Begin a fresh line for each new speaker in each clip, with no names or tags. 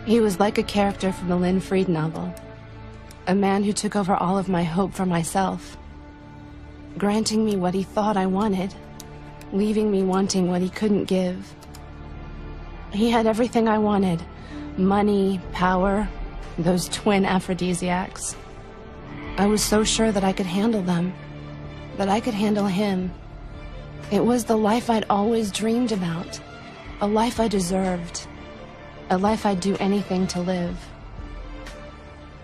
He was like a character from the Lynn Freed novel. A man who took over all of my hope for myself, granting me what he thought I wanted, leaving me wanting what he couldn't give. He had everything I wanted: money, power, those twin aphrodisiacs. I was so sure that I could handle them, that I could handle him. It was the life I'd always dreamed about, a life I deserved, a life I'd do anything to live.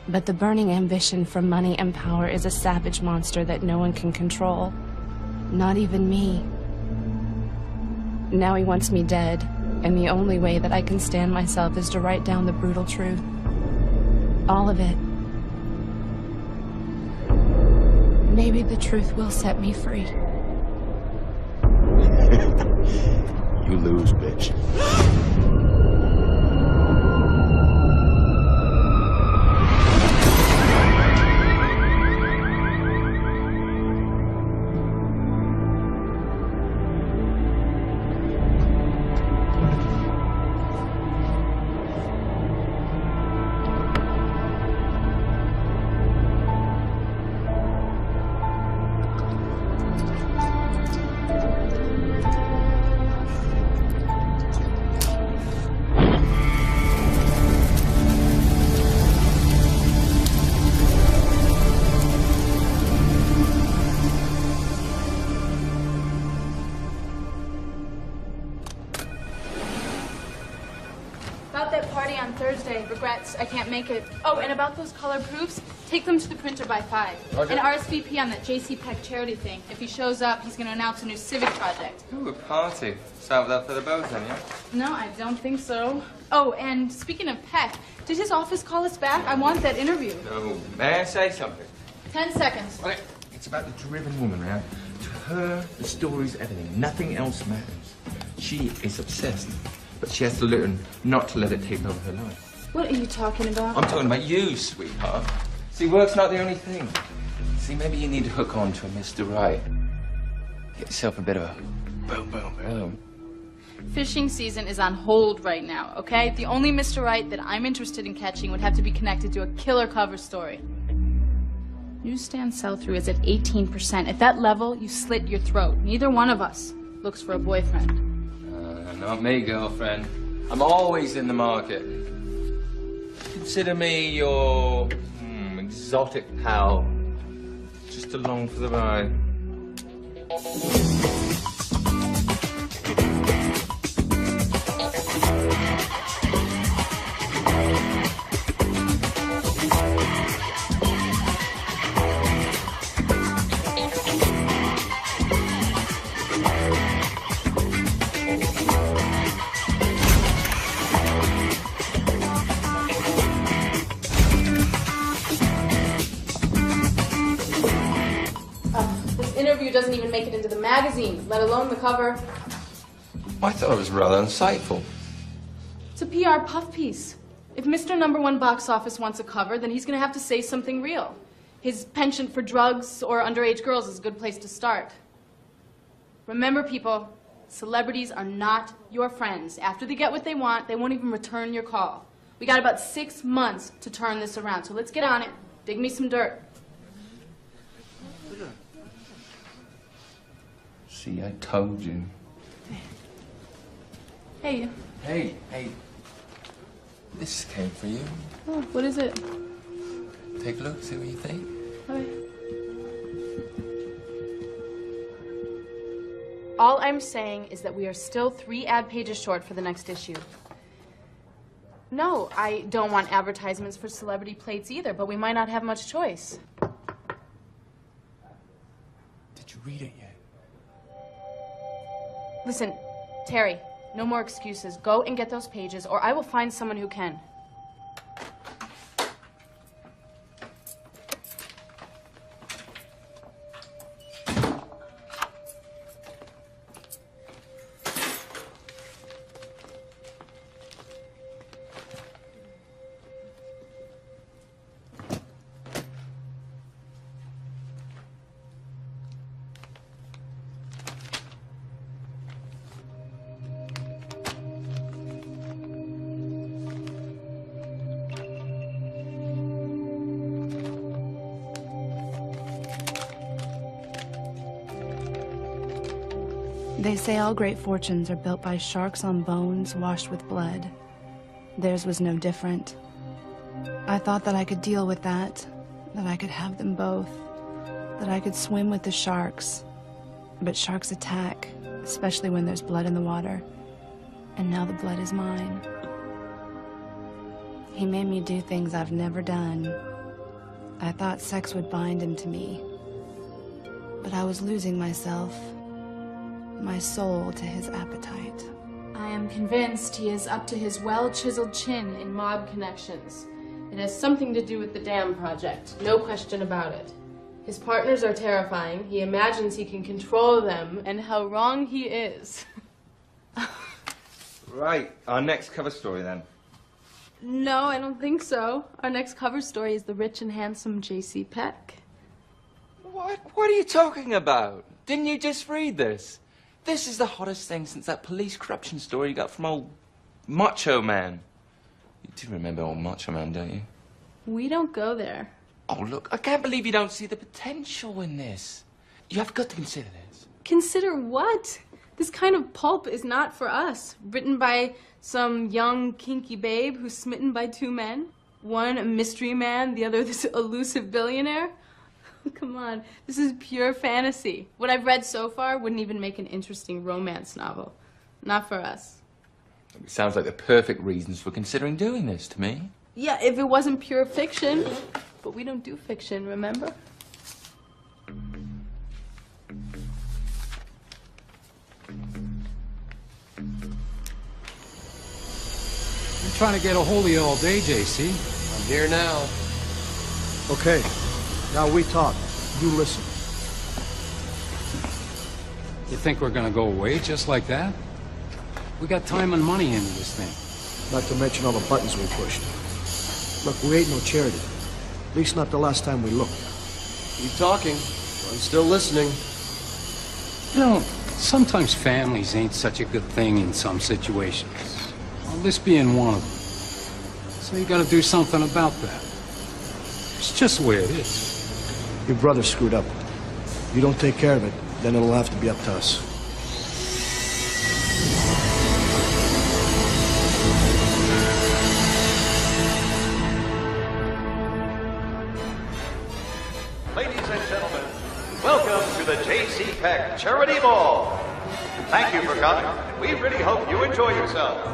But the burning ambition for money and power is a savage monster that no one can control, not even me. Now he wants me dead, and the only way that I can stand myself is to write down the brutal truth. All of it. Maybe the truth will set me free.
You lose, bitch.
Regrets, I can't make it. Oh, and about those color proofs, take them to the printer by 5.
Roger.
And RSVP on that J.C. Peck charity thing. If he shows up, he's going to announce a new civic project.
Ooh, a party. Start with that for the both then, yeah?
No, I don't think so. Oh, and speaking of Peck, did his office call us back? I want that interview.
No. May I say something?
10 seconds.
Okay. It's about the driven woman, right? To her, the story's everything. Nothing else matters. She is obsessed, but she has to learn not to let it take over her life.
What are you talking about?
I'm talking about you, sweetheart. See, work's not the only thing. See, maybe you need to hook on to a Mr. Right. Get yourself a bit of a boom, boom, boom.
Fishing season is on hold right now, okay? The only Mr. Right that I'm interested in catching would have to be connected to a killer cover story. Newsstand sell-through is at 18%. At that level, you slit your throat. Neither one of us looks for a boyfriend.
Not me, girlfriend. I'm always in the market. Consider me your exotic pal, just along for the ride.
Doesn't even make it into the magazine, let alone the cover.
I thought it was rather insightful.
It's a PR puff piece. If Mr. Number One box office wants a cover, then he's going to have to say something real. His penchant for drugs or underage girls is a good place to start. Remember, people, celebrities are not your friends. After they get what they want, they won't even return your call. We got about 6 months to turn this around, so let's get on it. Dig me some dirt.
See, I told you.
Hey.
Hey. This came for you.
Oh, what is it?
Take a look, see what you think.
Okay. All I'm saying is that we are still 3 ad pages short for the next issue. No, I don't want advertisements for celebrity plates either, but we might not have much choice.
Did you read it yet?
Listen, Terry, no more excuses. Go and get those pages, or I will find someone who can.
They say all great fortunes are built by sharks on bones washed with blood. Theirs was no different. I thought that I could deal with that I could have them both, that I could swim with the sharks. But sharks attack, especially when there's blood in the water. And now the blood is mine. He made me do things I've never done. I thought sex would bind him to me. But I was losing myself, my soul to his appetite.
I am convinced he is up to his well-chiseled chin in mob connections. It has something to do with the dam project, no question about it. His partners are terrifying, he imagines he can control them, and how wrong he is.
Right, our next cover story then.
No, I don't think so. Our next cover story is the rich and handsome J.C. Peck.
What are you talking about? Didn't you just read this? This is the hottest thing since that police corruption story you got from old Macho Man. You do remember old Macho Man, don't you?
We don't go there.
Oh, look, I can't believe you don't see the potential in this. You have got to consider this.
Consider what? This kind of pulp is not for us. Written by some young, kinky babe who's smitten by two men. One a mystery man, the other this elusive billionaire. Come on, this is pure fantasy. What I've read so far wouldn't even make an interesting romance novel. Not for us.
It sounds like the perfect reasons for considering doing this to me.
Yeah, if it wasn't pure fiction. But we don't do fiction, remember?
I'm trying to get a hold of you all day, JC.
I'm here now.
Okay, now we talk. You listen.
You think we're gonna go away just like that? We got time and money into this thing.
Not to mention all the buttons we pushed. Look, we ain't no charity. At least not the last time we looked.
Keep talking. I'm still listening.
You know, sometimes families ain't such a good thing in some situations. Well, this being one of them. So you gotta do something about that. It's just the way it is.
Your brother screwed up. You don't take care of it, then it'll have to be up to us.
Ladies and gentlemen, welcome to the J.C. Peck Charity Ball. Thank you for coming. We really hope you enjoy yourselves.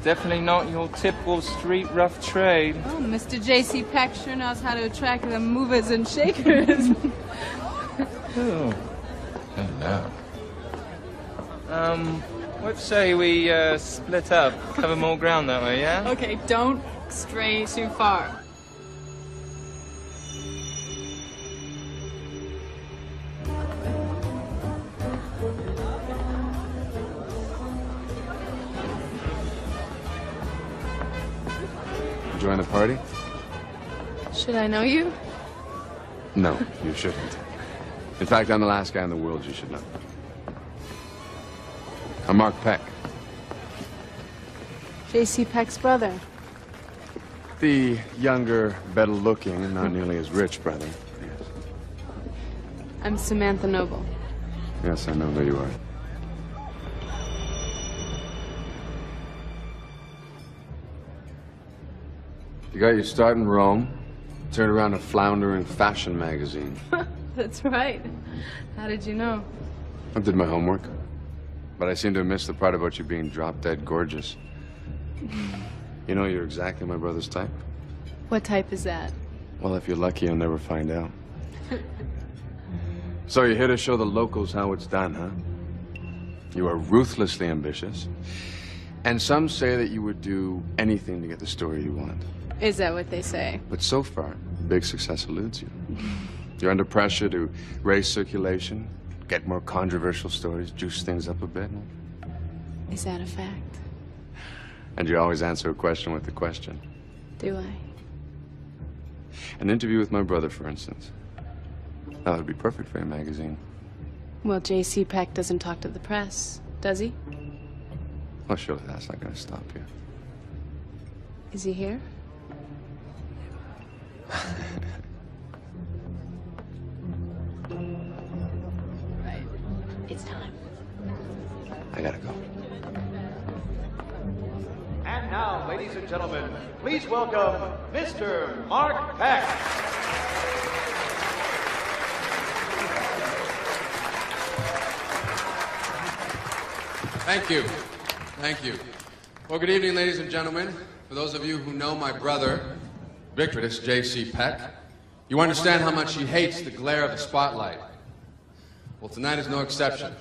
Definitely not your typical street rough trade.
Oh, Mr. J.C. Peck sure knows how to attract the movers and shakers.
Oh. Hello. Let's say we split up, cover more ground that way, yeah?
Okay, don't stray too far.
Join the party?
Should I know you?
No, you shouldn't. In fact, I'm the last guy in the world you should know. I'm Mark Peck.
J.C. Peck's brother.
The younger, better looking, and not nearly as rich brother. Yes.
I'm Samantha Noble.
Yes, I know who you are. You got your start in Rome, turned around a floundering fashion magazine.
That's right. How did you know?
I did my homework, but I seem to have missed the part about you being drop-dead gorgeous. You know, you're exactly my brother's type.
What type is that?
Well, if you're lucky, you'll never find out. So you're here to show the locals how it's done, huh? You are ruthlessly ambitious, and some say that you would do anything to get the story you want.
Is that what they say?
But so far, big success eludes you. You're under pressure to raise circulation, get more controversial stories, juice things up a bit.
Is that a fact?
And you always answer a question with a question.
Do I?
An interview with my brother, for instance. That would be perfect for a magazine.
Well, J.C. Peck doesn't talk to the press, does he?
Well, surely that's not going to stop you.
Is he here? Right. It's time.
I gotta go.
And now, ladies and gentlemen, please welcome Mr. Mark Peck.
Thank you. Thank you. Well, good evening, ladies and gentlemen. For those of you who know my brother, ubiquitous J.C. Peck, you understand how much he hates the glare of the spotlight. Well, tonight is no exception.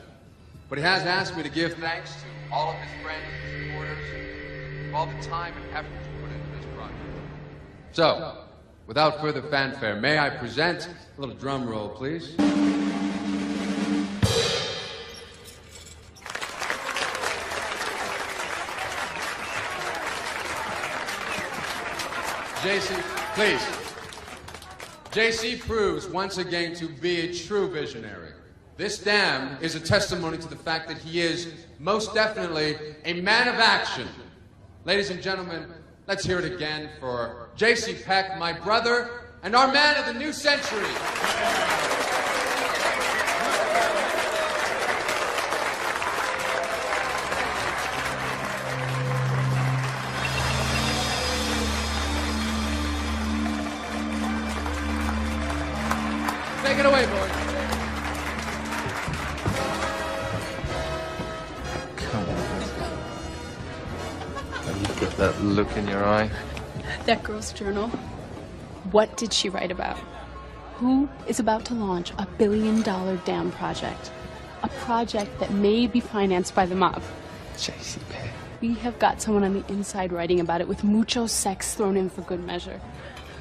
But he has asked me to give thanks to all of his friends and supporters for all the time and effort you put into this project. So, without further fanfare, may I present a little drum roll, please? JC, please. JC proves once again to be a true visionary. This dam is a testimony to the fact that he is most definitely a man of action. Ladies and gentlemen, let's hear it again for JC Peck, my brother, and our man of the new century. Take it away, boys.
Come on. You get that look in your eye?
That girl's journal. What did she write about? Who is about to launch a $1 billion dam project? A project that may be financed by the mob.
J.C. Peck.
We have got someone on the inside writing about it with mucho sex thrown in for good measure.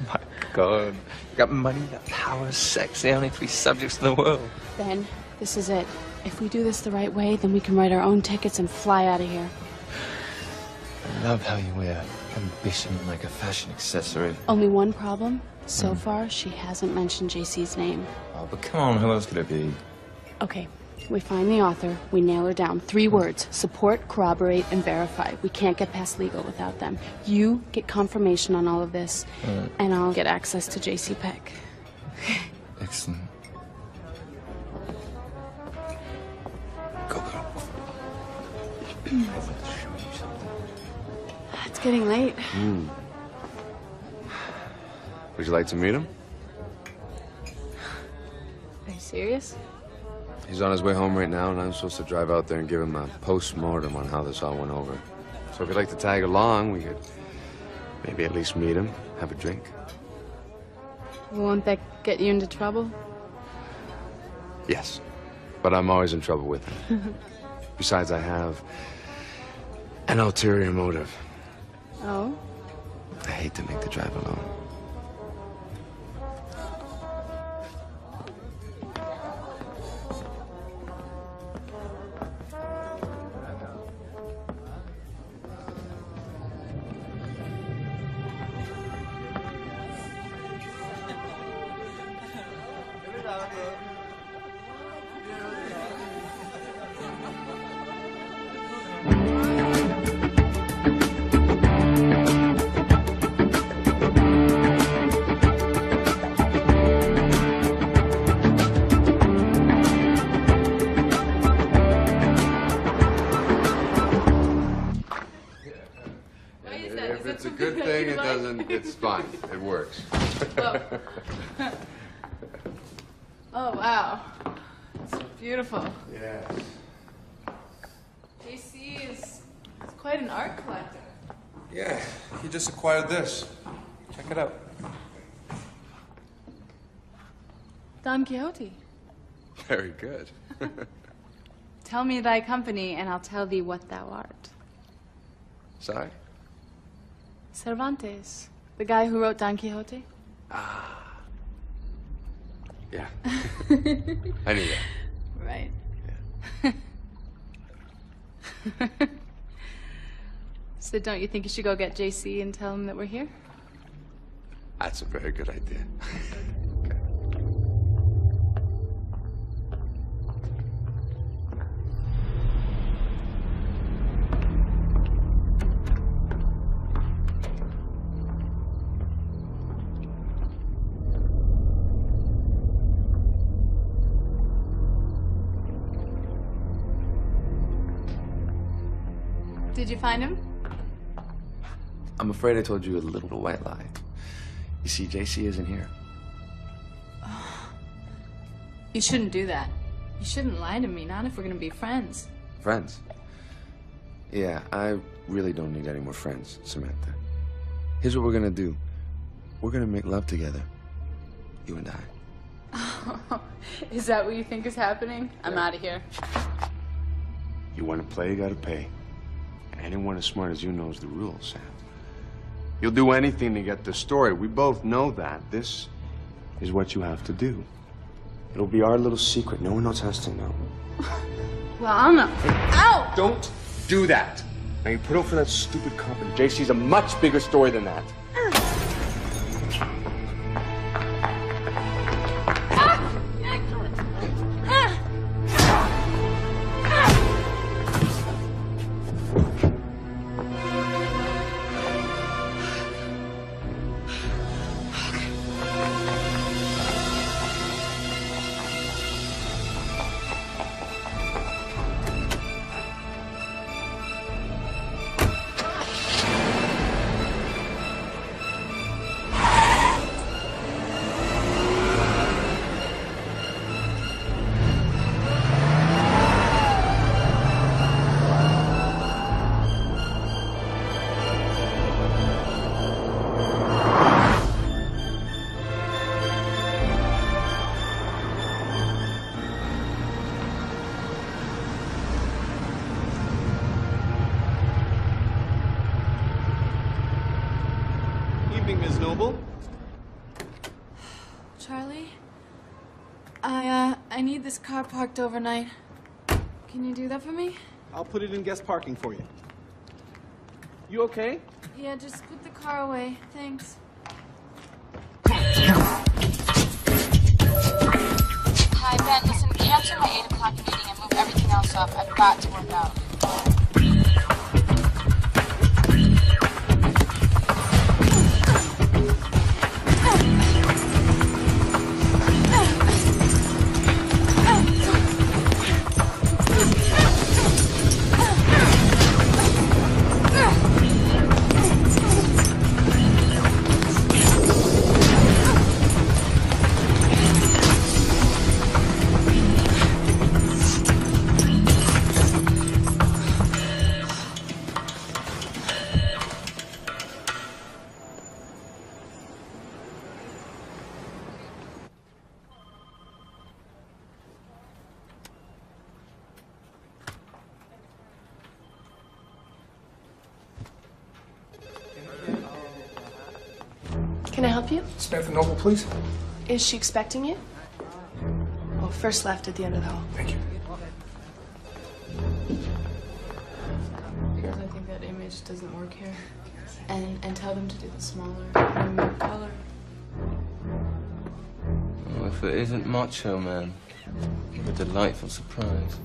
My God. You got money, you got power, sex, the only 3 subjects in the world.
Ben, this is it. If we do this the right way, then we can write our own tickets and fly out of here.
I love how you wear ambition like a fashion accessory.
Only one problem. So far, she hasn't mentioned JC's name.
Oh, but come on, who else could it be?
Okay, we find the author, we nail her down. 3 words: support, corroborate, and verify. We can't get past legal without them. You get confirmation on all of this, and I'll get access to J.C. Peck.
Excellent. Go, girl.
It's getting late.
Would you like to meet him?
Are you serious?
He's on his way home right now, and I'm supposed to drive out there and give him a post-mortem on how this all went over. So if you'd like to tag along, we could maybe at least meet him, have a drink.
Won't that get you into trouble?
Yes, but I'm always in trouble with him. Besides, I have an ulterior motive.
Oh?
I hate to make the drive alone. If it's a good thing, it doesn't, it's fine. It works.
Oh, wow. It's beautiful.
Yeah.
JC is quite an art collector.
Yeah, he just acquired this. Check it out.
Don Quixote.
Very good.
Tell me thy company, and I'll tell thee what thou art.
Sorry?
Cervantes, the guy who wrote Don Quixote.
Yeah. I knew that.
Right.
Yeah.
So don't you think you should go get JC and tell him that we're here?
That's a very good idea.
Did you find him?
I'm afraid I told you a little white lie. You see, JC isn't here.
You shouldn't do that. You shouldn't lie to me, not if we're gonna be friends.
Friends? Yeah, I really don't need any more friends, Samantha. Here's what we're gonna do. We're gonna make love together. You and I.
Is that what you think is happening? I'm out of here.
You wanna play, you gotta pay. Anyone as smart as you knows the rules, Sam. You'll do anything to get the story. We both know that. This is what you have to do. It'll be our little secret. No one else has to know.
Well, I'm not. Ow!
Don't do that. Now you put up for that stupid company. JC's a much bigger story than that.
Ms. Noble.
Charlie? I need this car parked overnight. Can you do that for me?
I'll put it in guest parking for you. You okay?
Yeah, just put the car away. Thanks.
Hi, Ben. Listen, cancel my 8 o'clock meeting and move everything else up. I've got to work out.
Can I help you?
Samantha Noble, please.
Is she expecting you? Well, first left at the end of the hall.
Thank you.
Because I think that image doesn't work here. And tell them to do the smaller color.
Well, if it isn't Macho Man, what a delightful surprise.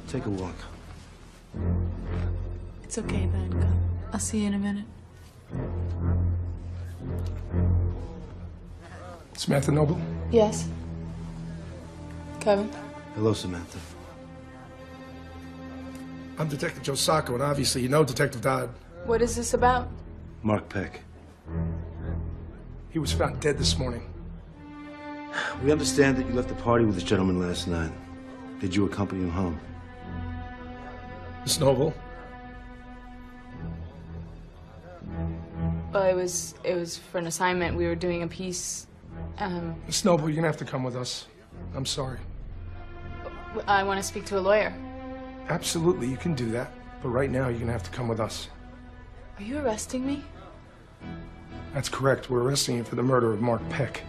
Take a walk.
It's okay, Ben. Go. I'll see you in a minute.
Samantha Noble?
Yes. Kevin?
Hello, Samantha.
I'm Detective Joe Sacco, and obviously you know Detective Dodd.
What is this about?
Mark Peck.
He was found dead this morning.
We understand that you left the party with this gentleman last night. Did you accompany him home?
Miss Noble?
Well, it was for an assignment. We were doing a piece.
Miss Noble, you're gonna have to come with us. I'm sorry.
I want to speak to a lawyer.
Absolutely, you can do that. But right now, you're gonna have to come with us.
Are you arresting me?
That's correct. We're arresting you for the murder of Mark Peck.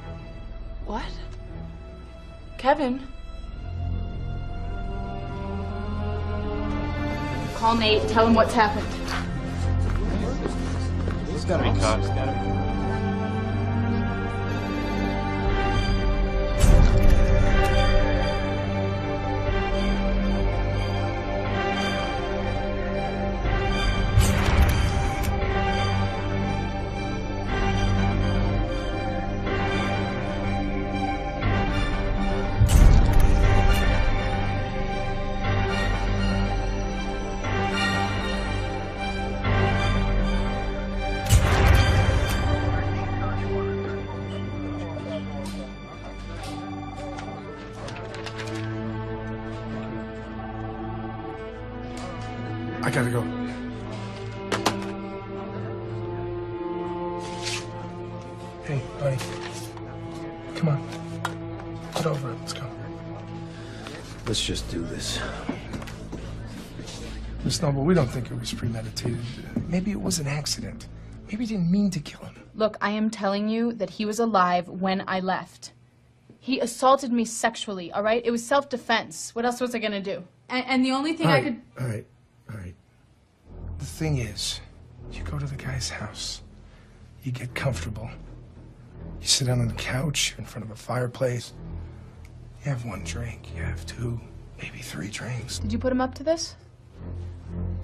What? Kevin? Call Nate. Tell him what's happened.
There's gotta be cops.
gotta go. Hey, buddy. Come on. Get over it. Let's go.
Let's just do this.
Miss Noble, we don't think it was premeditated. Maybe it was an accident. Maybe he didn't mean to kill him.
Look, I am telling you that he was alive when I left. He assaulted me sexually, all right? It was self-defense. What else was I gonna do? And the only thing I could...
All right. The thing is, you go to the guy's house. You get comfortable. You sit down on the couch in front of a fireplace. You have one drink. You have two, maybe three drinks.
Did you put him up to this?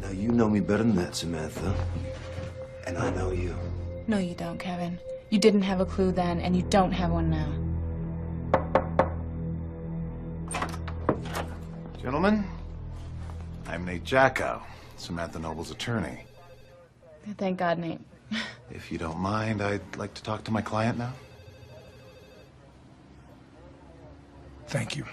Now, you know me better than that, Samantha. And I know you.
No, you don't, Kevin. You didn't have a clue then, and you don't have one now.
Gentlemen, I'm Nate Jackow, Samantha Noble's attorney.
Thank God, Nate.
If you don't mind, I'd like to talk to my client now.
Thank you.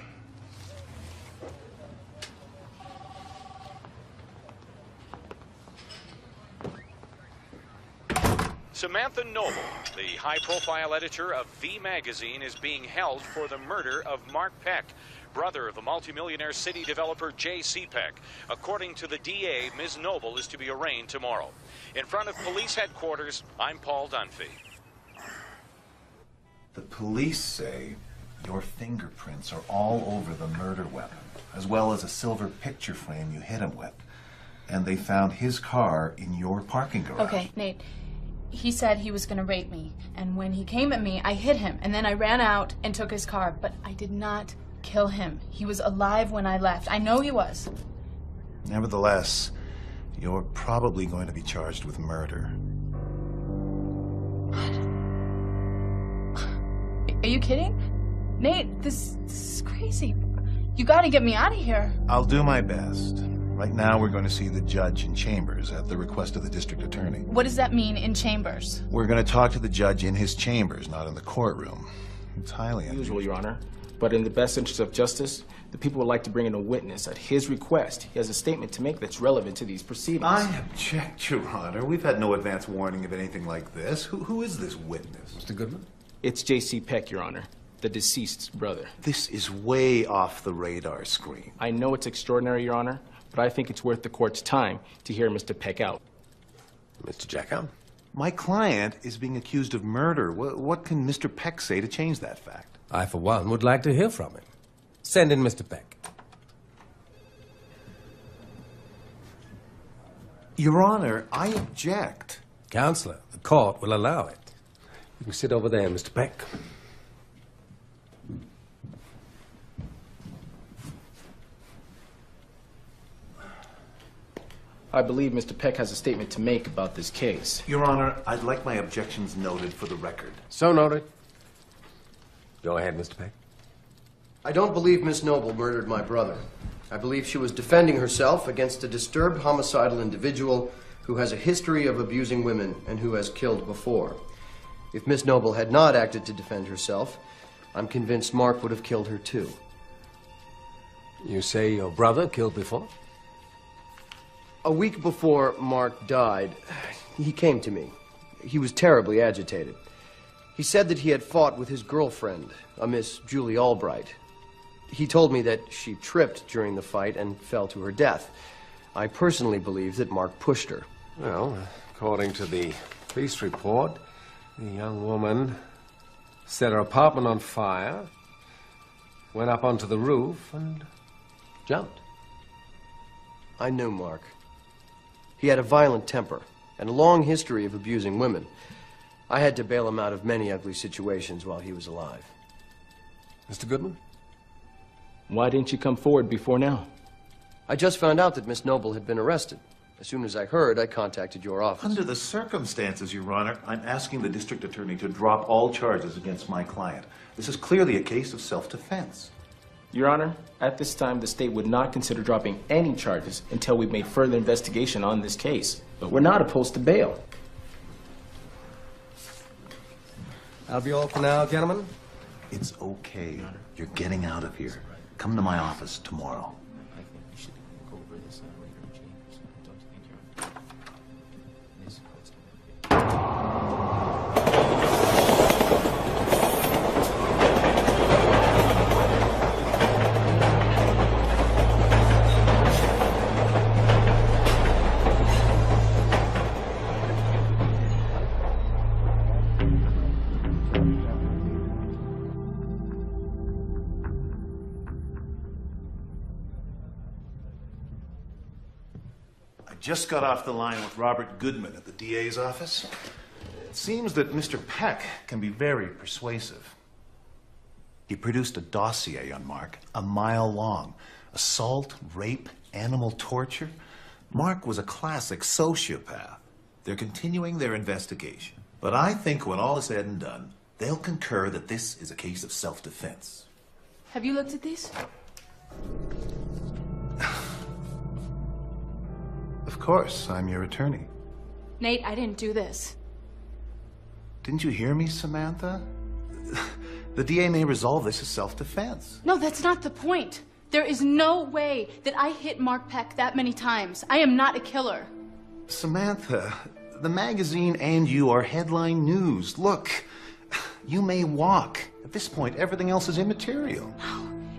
Samantha Noble, the high-profile editor of V Magazine, is being held for the murder of Mark Peck, brother of the multimillionaire city developer J.C. Peck. According to the DA, Ms. Noble is to be arraigned tomorrow. In front of police headquarters, I'm Paul Dunphy.
The police say your fingerprints are all over the murder weapon, as well as a silver picture frame you hit him with. And they found his car in your parking garage.
Okay, Nate. He said he was going to rape me, and when he came at me, I hit him, and then I ran out and took his car, but I did not kill him. He was alive when I left. I know he was.
Nevertheless, you're probably going to be charged with murder.
Are you kidding? Nate, this is crazy. You got to get me out of here.
I'll do my best. Right now, we're going to see the judge in chambers at the request of the district attorney.
What does that mean, in chambers?
We're going to talk to the judge in his chambers, not in the courtroom. It's highly
unusual, Your Honor. But in the best interest of justice, the people would like to bring in a witness at his request. He has a statement to make that's relevant to these proceedings.
I object, Your Honor. We've had no advance warning of anything like this. Who is this witness?
Mr. Goodman? It's J.C. Peck, Your Honor, the deceased's brother.
This is way off the radar screen.
I know it's extraordinary, Your Honor, but I think it's worth the court's time to hear Mr. Peck out.
Mr. Jackow? My client is being accused of murder. What can Mr. Peck say to change that fact?
I, for one, would like to hear from him. Send in Mr. Peck.
Your Honor, I object.
Counselor, the court will allow it. You can sit over there, Mr. Peck.
I believe Mr. Peck has a statement to make about this case.
Your Honor, I'd like my objections noted for the record.
So noted. Go ahead, Mr. Peck.
I don't believe Miss Noble murdered my brother. I believe she was defending herself against a disturbed homicidal individual who has a history of abusing women and who has killed before. If Miss Noble had not acted to defend herself, I'm convinced Mark would have killed her too.
You say your brother killed before?
A week before Mark died, he came to me. He was terribly agitated. He said that he had fought with his girlfriend, a Miss Julie Albright. He told me that she tripped during the fight and fell to her death. I personally believe that Mark pushed her.
Well, according to the police report, the young woman set her apartment on fire, went up onto the roof, and jumped.
I knew Mark. He had a violent temper and a long history of abusing women. I had to bail him out of many ugly situations while he was alive.
Mr. Goodman?
Why didn't you come forward before now?
I just found out that Miss Noble had been arrested. As soon as I heard, I contacted your office.
Under the circumstances, Your Honor, I'm asking the district attorney to drop all charges against my client. This is clearly a case of self-defense.
Your Honor, at this time, the state would not consider dropping any charges until we've made further investigation on this case. But we're not opposed to bail.
That'll be all for now, gentlemen.
It's okay. You're getting out of here. Come to my office tomorrow.
I think we should go over this later in chambers. Don't you think?
Just got off the line with Robert Goodman at the DA's office. It seems that Mr. Peck can be very persuasive. He produced a dossier on Mark, a mile long. Assault, rape, animal torture. Mark was a classic sociopath. They're continuing their investigation. But I think when all is said and done, they'll concur that this is a case of self-defense.
Have you looked at these?
Of course, I'm your attorney.
Nate, I didn't do this.
Didn't you hear me, Samantha? The DA may resolve this as self-defense.
No, that's not the point. There is no way that I hit Mark Peck that many times. I am not a killer.
Samantha, the magazine and you are headline news. Look, you may walk. At this point, everything else is immaterial.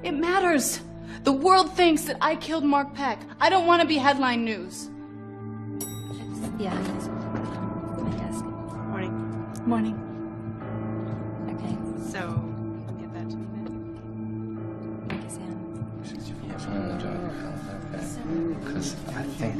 It matters. The world thinks that I killed Mark Peck. I don't want to be headline news.
Yeah. Yes. Morning.
Morning.
Okay, so get that to me then. Thank you, Sam.
Because I think...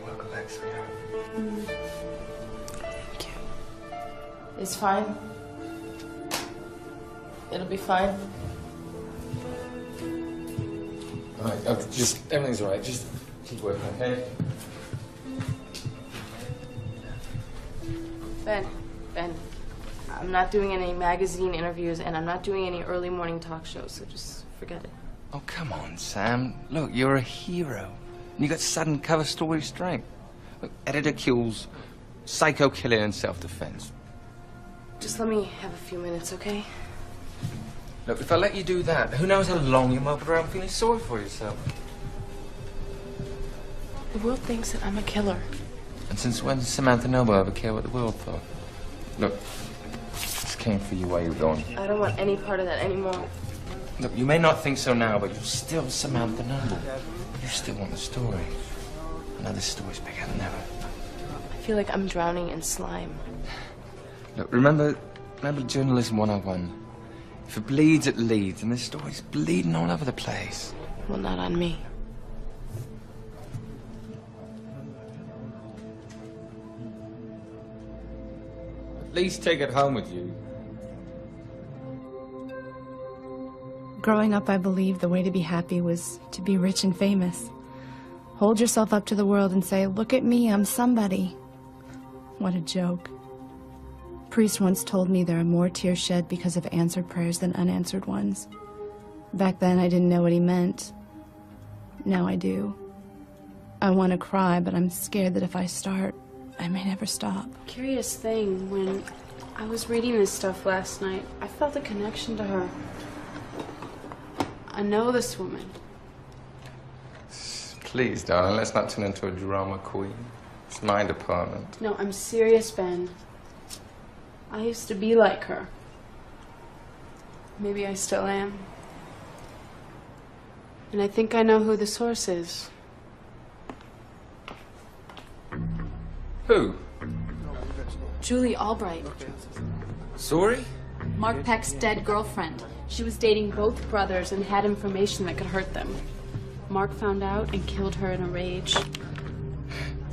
Welcome back, sweetheart.
Thank you. It's fine. It'll be fine.
All right, just, everything's all right. Just keep working, okay?
Ben, I'm not doing any magazine interviews and I'm not doing any early morning talk shows, so just forget it.
Oh, come on, Sam. Look, you're a hero. And you got sudden cover story strength. Look, editor kills, psycho killer in self-defense.
Just let me have a few minutes, okay?
Look, if I let you do that, who knows how long you'll mope around feeling sorry for yourself.
The world thinks that I'm a killer.
And since when did Samantha Noble ever care what the world thought? Look, this came for you while you were gone.
I don't want any part of that anymore.
Look, you may not think so now, but you're still Samantha Noble. You still want the story. I know this story's bigger than ever.
I feel like I'm drowning in slime.
Look, remember Journalism 101? If it bleeds, it leads, and this story's bleeding all over the place.
Well, not on me.
At least take it home with you.
Growing up, I believed the way to be happy was to be rich and famous. Hold yourself up to the world and say, look at me, I'm somebody. What a joke. A priest once told me there are more tears shed because of answered prayers than unanswered ones. Back then, I didn't know what he meant. Now I do. I want to cry, but I'm scared that if I start, I may never stop.
Curious thing, when I was reading this stuff last night, I felt a connection to her. I know this woman.
Please, darling, let's not turn into a drama queen. It's my department.
No, I'm serious, Ben. I used to be like her. Maybe I still am. And I think I know who the source is.
Who?
Julie Albright.
Sorry?
Mark Peck's dead girlfriend. She was dating both brothers and had information that could hurt them. Mark found out and killed her in a rage.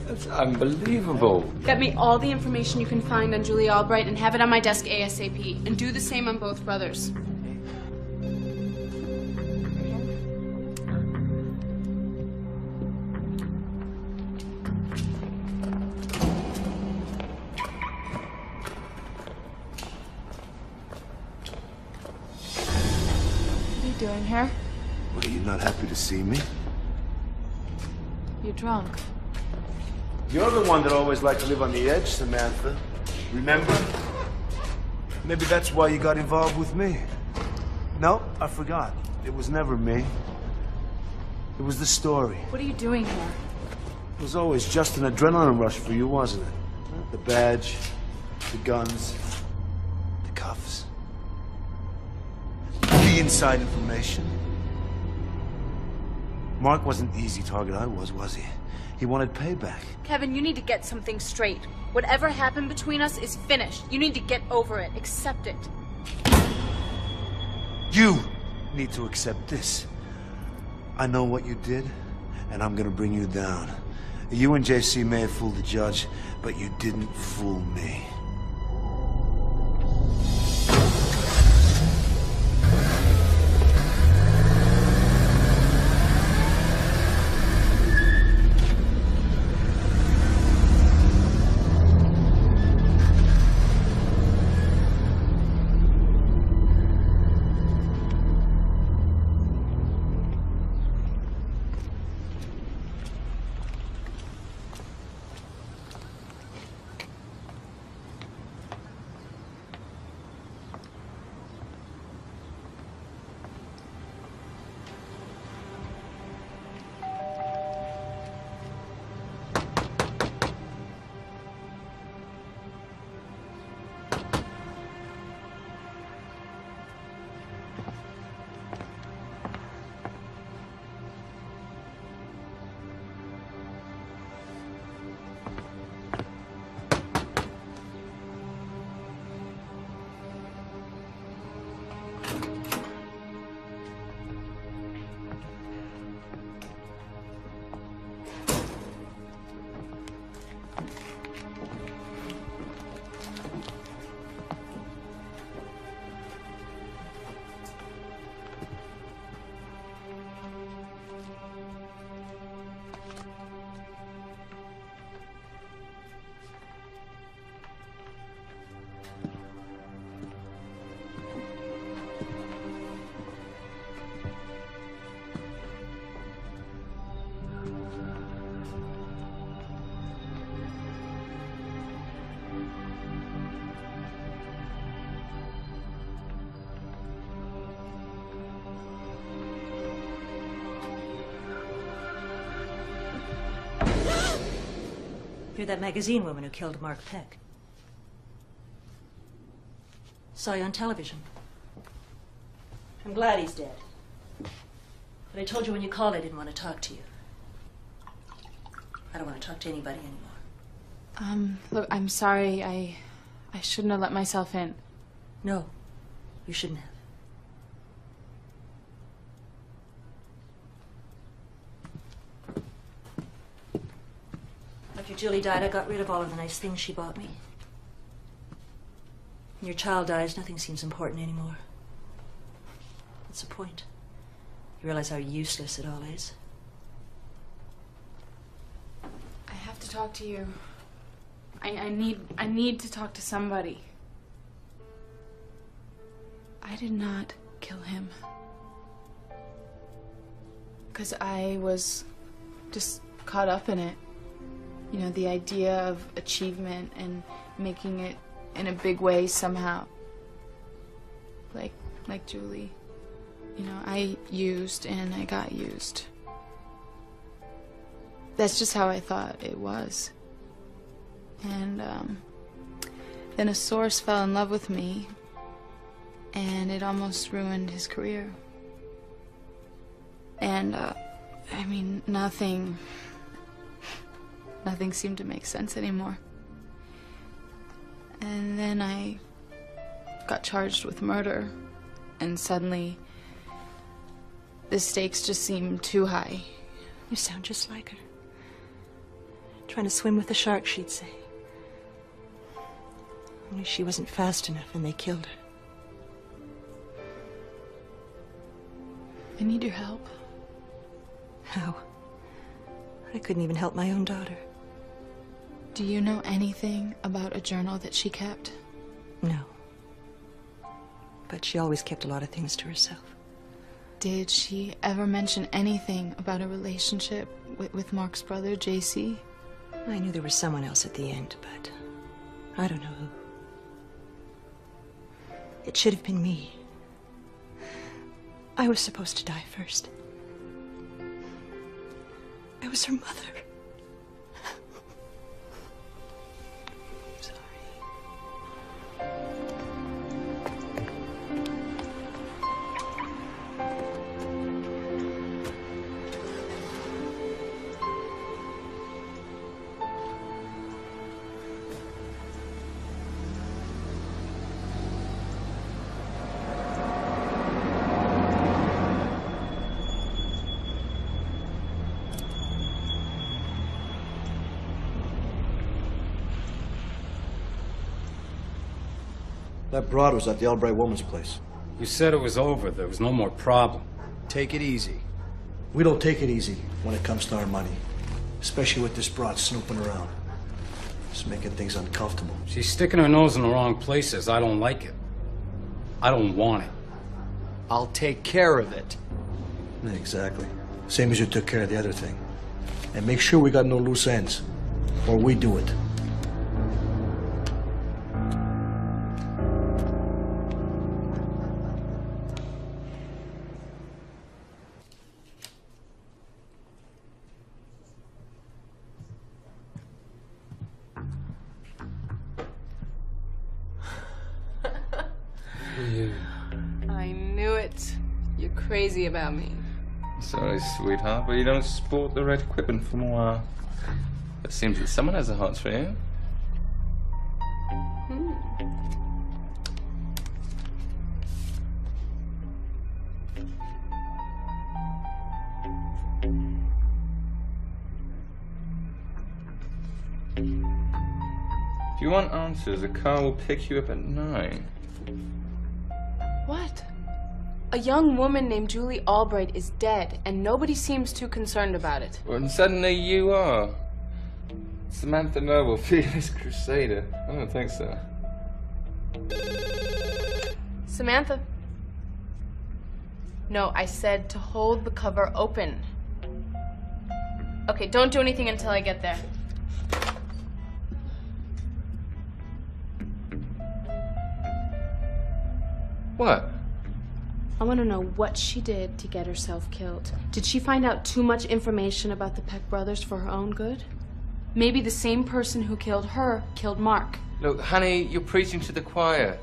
That's unbelievable.
Get me all the information you can find on Julie Albright and have it on my desk ASAP. And do the same on both brothers. What are you doing here?
Well, you're not happy to see me?
You're drunk.
You're the one that always liked to live on the edge, Samantha. Remember? Maybe that's why you got involved with me. No, I forgot. It was never me. It was the story.
What are you doing here?
It was always just an adrenaline rush for you, wasn't it? The badge, the guns, the cuffs. The inside information.
Mark wasn't the easy target I was he? He wanted payback.
Kevin, you need to get something straight. Whatever happened between us is finished. You need to get over it. Accept it.
You need to accept this. I know what you did, and I'm gonna bring you down. You and JC may have fooled the judge, but you didn't fool me.
You're that magazine woman who killed Mark Peck. Saw you on television. I'm glad he's dead. But I told you when you called I didn't want to talk to you. I don't want to talk to anybody anymore.
Look, I'm sorry. I shouldn't have let myself in.
No, you shouldn't have. After Julie died, I got rid of all of the nice things she bought me. When your child dies, nothing seems important anymore. What's the point? You realize how useless it all is?
I have to talk to you. I need to talk to somebody. I did not kill him. Because I was just caught up in it. You know, the idea of achievement and making it in a big way somehow. Like Julie. You know, I used and I got used. That's just how I thought it was. And then a source fell in love with me, and it almost ruined his career. And I mean, nothing seemed to make sense anymore. And then I got charged with murder, and suddenly the stakes just seemed too high.
You sound just like her. Trying to swim with the sharks, she'd say. Only she wasn't fast enough and they killed her.
I need your help.
How? I couldn't even help my own daughter.
Do you know anything about a journal that she kept?
No. But she always kept a lot of things to herself.
Did she ever mention anything about a relationship with Mark's brother, JC?
I knew there was someone else at the end, but I don't know who. It should have been me. I was supposed to die first. I was her mother.
That broad was at the Albright woman's place.
You said it was over. There was no more problem.
Take it easy.
We don't take it easy when it comes to our money. Especially with this broad snooping around. It's making things uncomfortable.
She's sticking her nose in the wrong places. I don't like it. I don't want it.
I'll take care of it.
Exactly. Same as you took care of the other thing. And make sure we got no loose ends. Or we do it.
I knew it. You're crazy about me.
Sorry, sweetheart, but you don't sport the red equipment for a while. It seems that someone has a heart for you. If you want answers, a car will pick you up at 9.
What? A young woman named Julie Albright is dead, and nobody seems too concerned about it.
Well, and suddenly you are. Samantha Noble, fearless crusader. I don't think so.
Samantha. No, I said to hold the cover open. Okay, don't do anything until I get there.
What?
I want to know what she did to get herself killed. Did she find out too much information about the Peck brothers for her own good? Maybe the same person who killed her killed Mark.
Look, honey, you're preaching to the choir.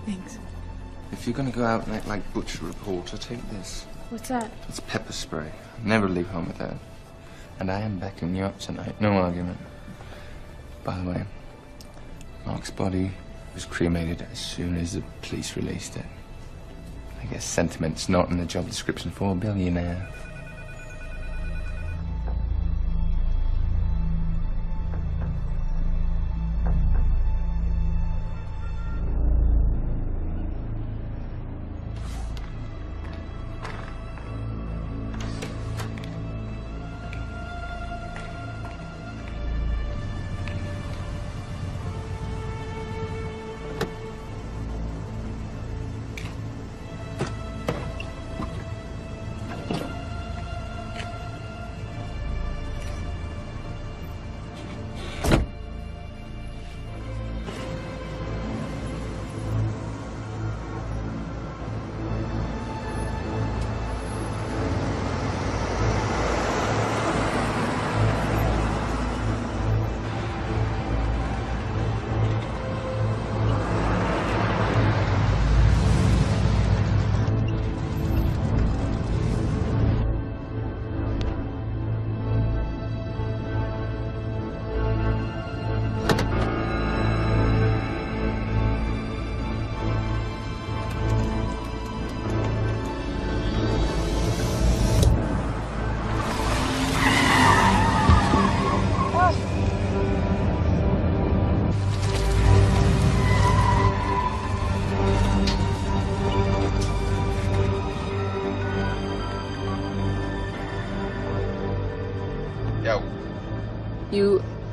Thanks.
If you're gonna go out and act like butcher reporter, take this.
What's that?
It's pepper spray. Never leave home with that. And I am backing you up tonight. No argument. By the way, Mark's body was cremated as soon as the police released it. I guess sentiment's not in the job description for a billionaire.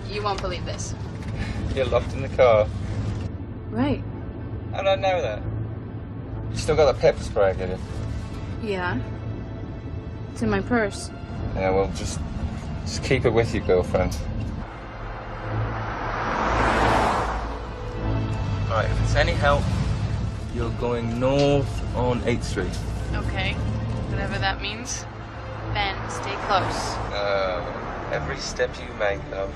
You won't believe this.
You're locked in the car.
Right.
How did I know that? You still got the pepper spray, did you?
Yeah. It's in my purse.
Yeah, well, just keep it with you, girlfriend. Alright, if it's any help, you're going north on 8th Street.
Okay. Whatever that means. Ben, stay close.
Every step you make, love.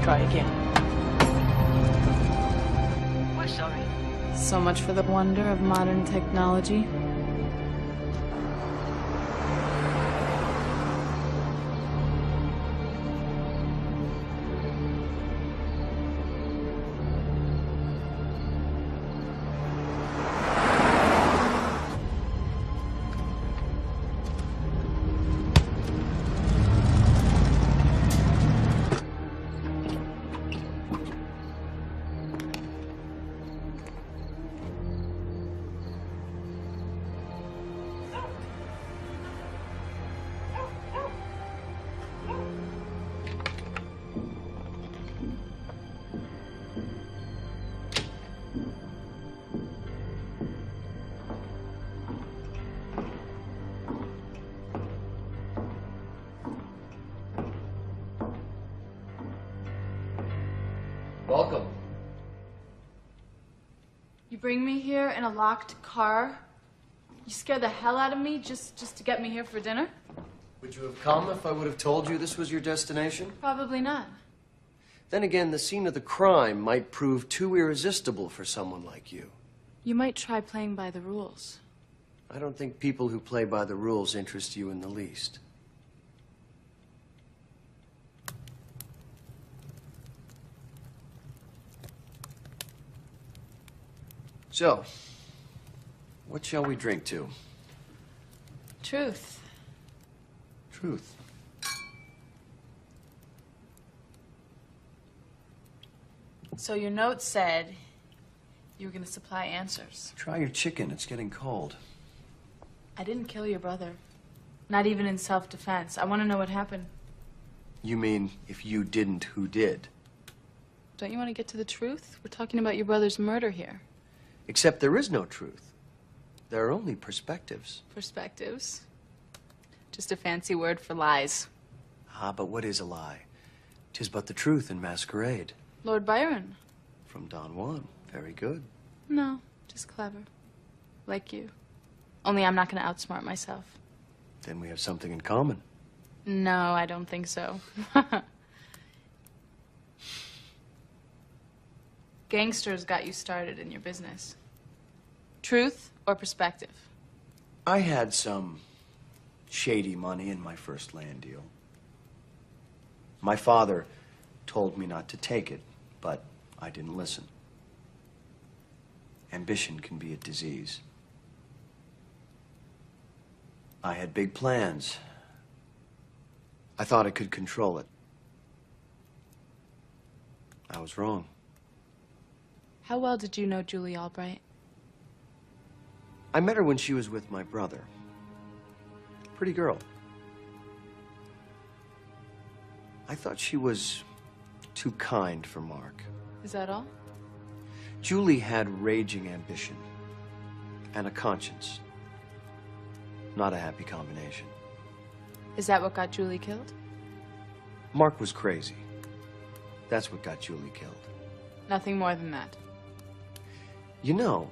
Try again.
We're sorry.
So much for the wonder of modern technology.
Welcome.
You bring me here in a locked car? You scared the hell out of me just to get me here for dinner?
Would you have come if I would have told you this was your destination?
Probably not.
Then again, the scene of the crime might prove too irresistible for someone like you.
You might try playing by the rules.
I don't think people who play by the rules interest you in the least. So, what shall we drink to?
Truth.
Truth.
So your note said you were going to supply answers.
Try your chicken. It's getting cold.
I didn't kill your brother. Not even in self-defense. I want to know what happened.
You mean, if you didn't, who did?
Don't you want to get to the truth? We're talking about your brother's murder here.
Except there is no truth. There are only perspectives.
Perspectives? Just a fancy word for lies.
Ah, but what is a lie? 'Tis but the truth in masquerade.
Lord Byron.
From Don Juan. Very good.
No, just clever. Like you. Only I'm not going to outsmart myself.
Then we have something in common.
No, I don't think so. Gangsters got you started in your business. Truth or perspective?
I had some shady money in my first land deal. My father told me not to take it, but I didn't listen. Ambition can be a disease. I had big plans. I thought I could control it. I was wrong.
How well did you know Julie Albright?
I met her when she was with my brother. Pretty girl. I thought she was too kind for Mark.
Is that all?
Julie had raging ambition and a conscience. Not a happy combination.
Is that what got Julie killed?
Mark was crazy. That's what got Julie killed.
Nothing more than that.
You know,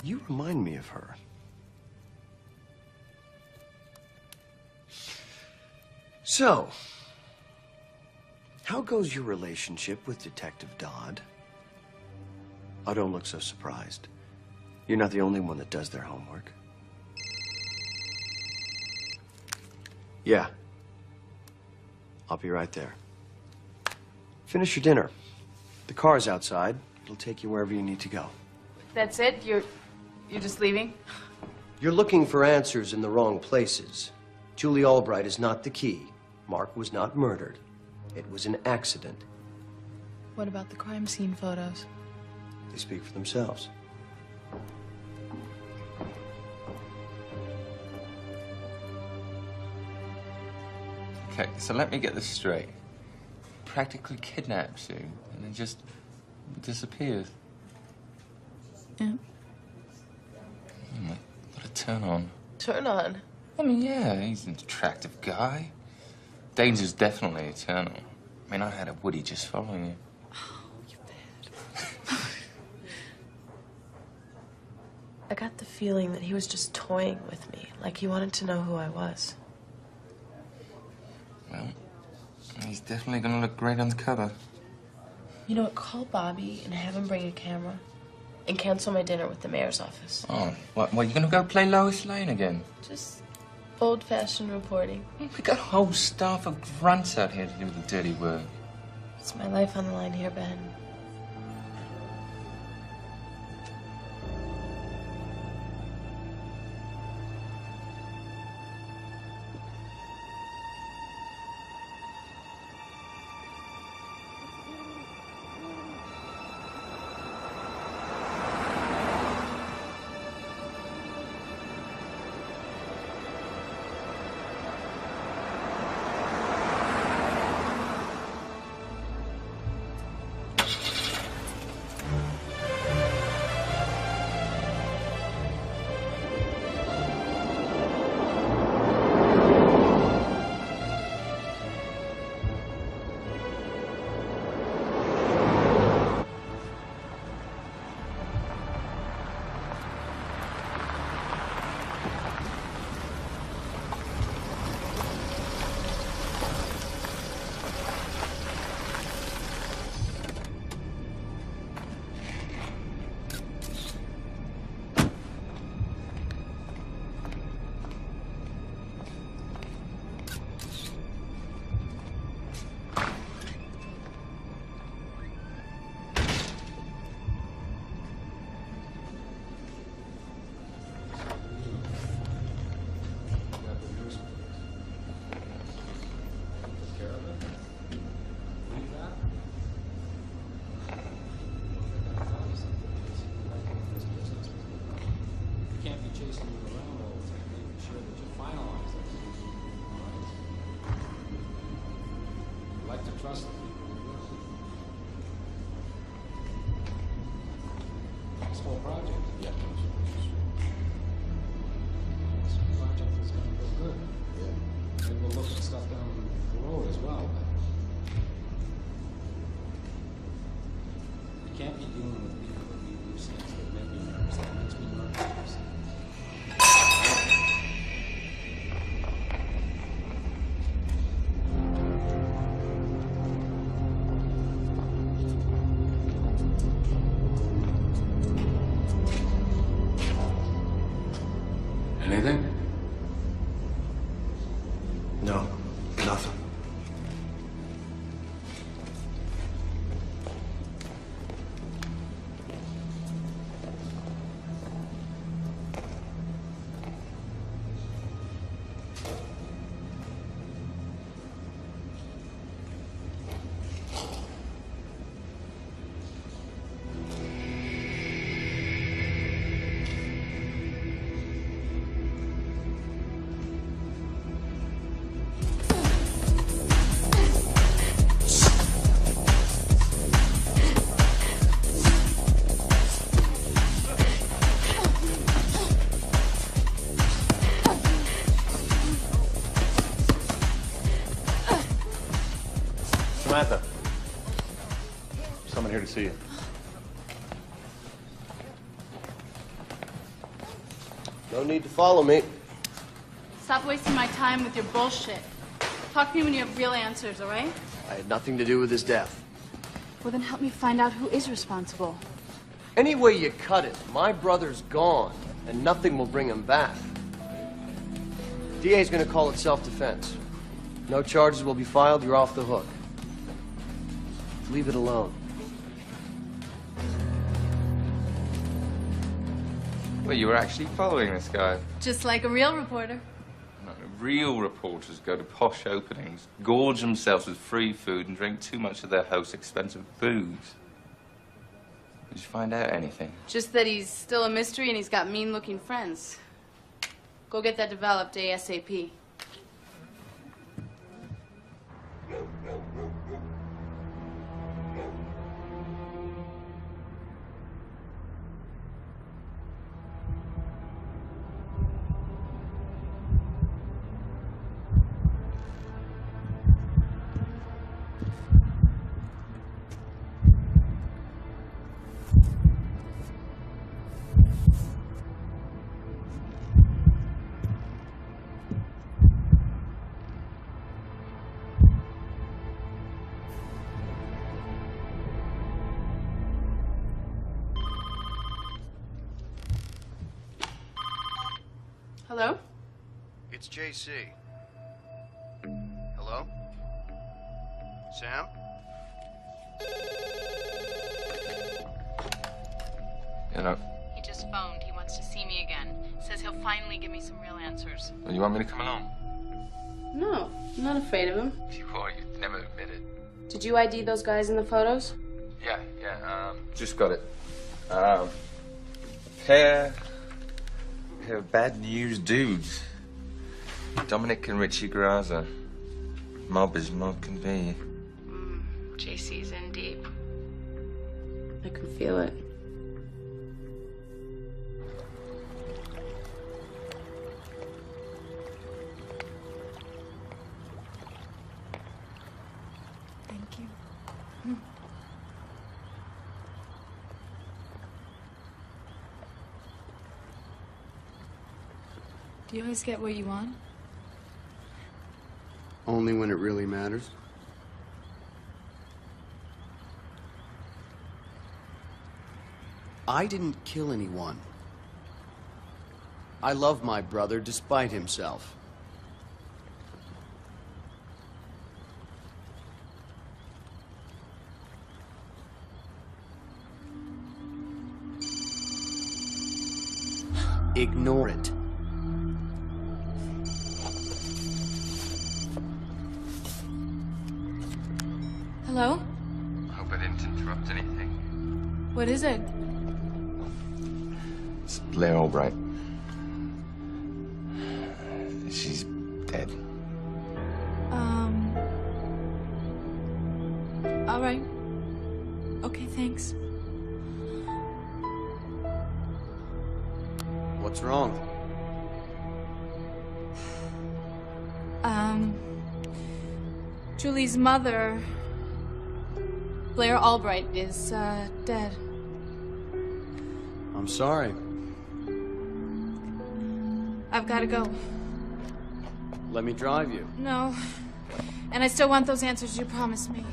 you remind me of her. So, how goes your relationship with Detective Dodd? Oh, don't look so surprised. You're not the only one that does their homework. Yeah. I'll be right there. Finish your dinner. The car's outside. It'll take you wherever you need to go.
That's it? You're just leaving?
You're looking for answers in the wrong places. Julie Albright is not the key. Mark was not murdered. It was an accident.
What about the crime scene photos?
They speak for themselves.
Okay, so let me get this straight. Practically kidnaps you and then just disappears.
Yeah.
What a turn on.
Turn on?
I mean, yeah, he's an attractive guy. Danger's definitely eternal. I mean, I had a Woody just following you.
Oh, you bad.
I got the feeling that he was just toying with me, like he wanted to know who I was.
Well, He's definitely gonna look great on the cover.
You know what? Call Bobby and have him bring a camera. And cancel my dinner with the mayor's office.
Oh, what, you gonna go play Lois Lane again?
Just old-fashioned reporting.
We got a whole staff of grunts out here to do the dirty work.
It's my life on the line here, Ben.
This whole project, yeah. This project is going to go good. Yeah. Maybe we'll look at stuff down the road as well. But we can't be dealing with people that we lose things that maybe that makes me nervous. Anything?
No, nothing.
Samantha, someone here to see you.
No need to follow me.
Stop wasting my time with your bullshit. Talk to me when you have real answers, all right?
I had nothing to do with his death.
Well, then help me find out who is responsible.
Any way you cut it, my brother's gone, and nothing will bring him back. DA's gonna call it self-defense. No charges will be filed, you're off the hook. Leave it alone.
Well, you were actually following this guy.
Just like a real reporter.
No, real reporters go to posh openings, gorge themselves with free food, and drink too much of their host's expensive booze. Did you find out anything?
Just that he's still a mystery and he's got mean-looking friends. Go get that developed ASAP. Hello?
It's JC. Hello? Sam?
Hello.
He just phoned. He wants to see me again. Says he'll finally give me some real answers.
Well, you want me to come along?
No, I'm not afraid of him.
Boy, you've never admitted.
Did you ID those guys in the photos?
Yeah, just got it. Pair of bad news dudes. Dominic and Richie Graza. Mob as mob can be.
JC's in deep.
I can feel it.
Thank you. Do you always get what you want?
Only when it really matters. I didn't kill anyone. I love my brother despite himself. Ignore it.
Hello?
Hope I didn't interrupt anything.
What is it?
It's Blair Albright. She's dead.
All right. Okay, thanks.
What's wrong?
Julie's mother, Blair Albright, is dead.
I'm sorry.
I've got to go.
Let me drive you.
No. And I still want those answers you promised me.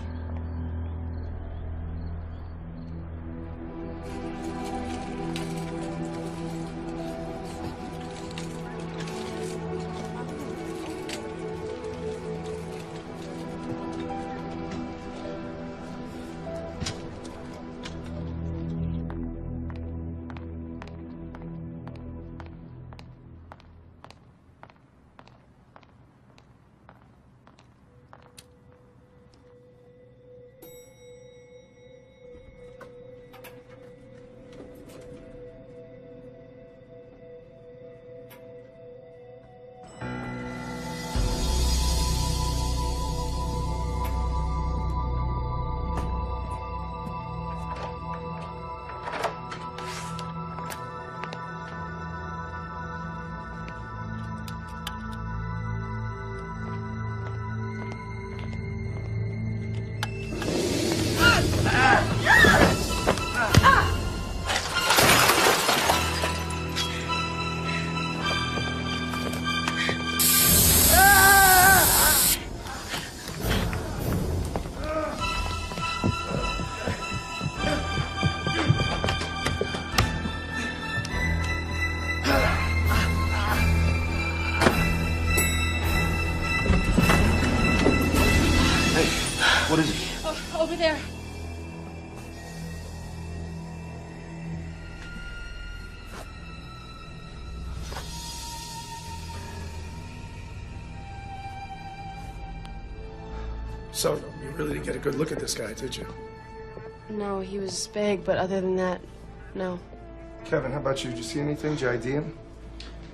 What is it?
Oh, over there.
So, you really didn't get a good look at this guy, did you?
No, he was big, but other than that, no.
Kevin, how about you? Did you see anything? Did you ID him?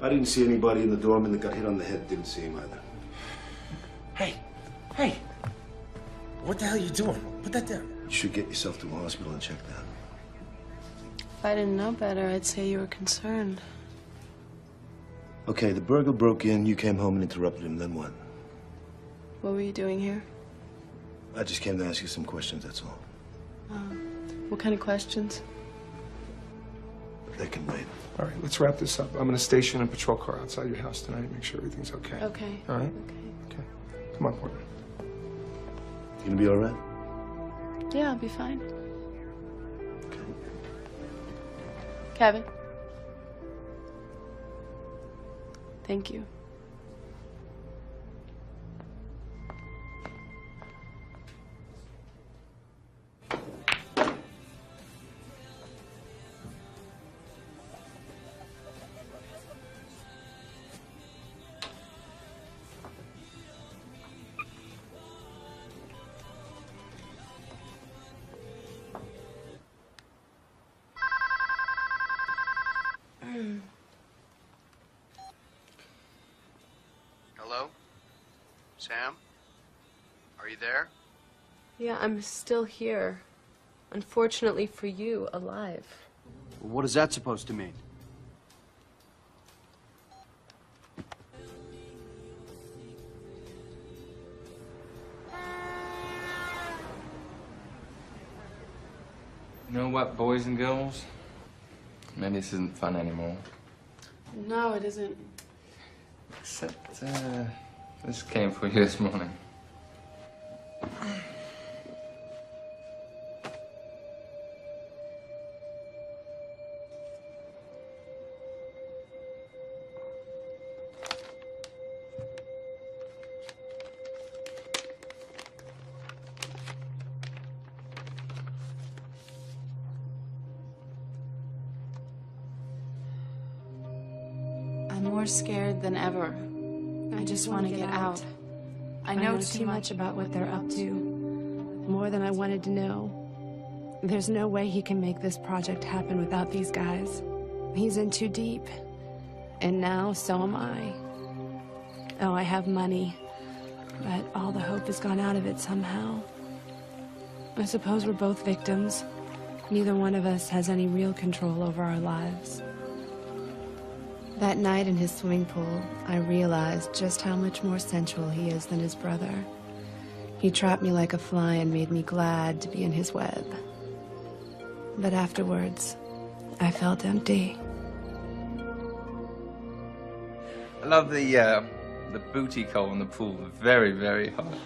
I didn't see anybody in the doorman that got hit on the head. Didn't see him either.
Hey! What the hell are you doing? Put that down.
You should get yourself to a hospital and check that.
If I didn't know better, I'd say you were concerned.
Okay, the burglar broke in, you came home and interrupted him, then what?
What were you doing here?
I just came to ask you some questions, that's all.
What kind of questions?
They can wait.
All right, let's wrap this up. I'm going to station a patrol car outside your house tonight. Make sure everything's okay.
Okay.
All right?
Okay.
Come on, Portman.
You gonna be all right?
Yeah, I'll be fine. Kevin? Thank you.
Hello? Sam? Are you there?
Yeah, I'm still here. Unfortunately for you, alive.
What is that supposed to mean?
You know what, boys and girls? Maybe this isn't fun anymore.
No, it isn't.
Except, this came for you this morning.
I'm more scared than ever. I just want to get out. I know
too much about what they're up to. More than I wanted to know. There's no way he can make this project happen without these guys. He's in too deep. And now, so am I. Oh, I have money. But all the hope has gone out of it somehow. I suppose we're both victims. Neither one of us has any real control over our lives. That night in his swimming pool, I realized just how much more sensual he is than his brother. He trapped me like a fly and made me glad to be in his web. But afterwards, I felt empty.
I love the booty call in the pool. Very, very hot.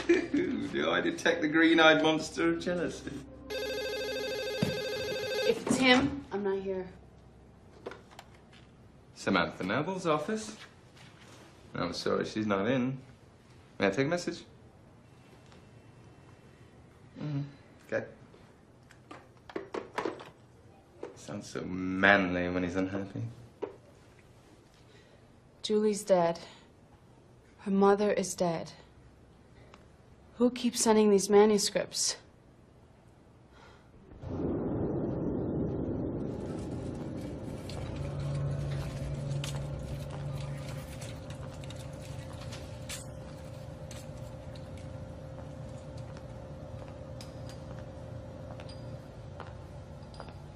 Do I detect the green-eyed monster of jealousy?
If it's him, I'm not here.
Samantha Noble's office? I'm sorry, she's not in. May I take a message? Okay. Sounds so manly when he's unhappy.
Julie's dead. Her mother is dead. Who keeps sending these manuscripts?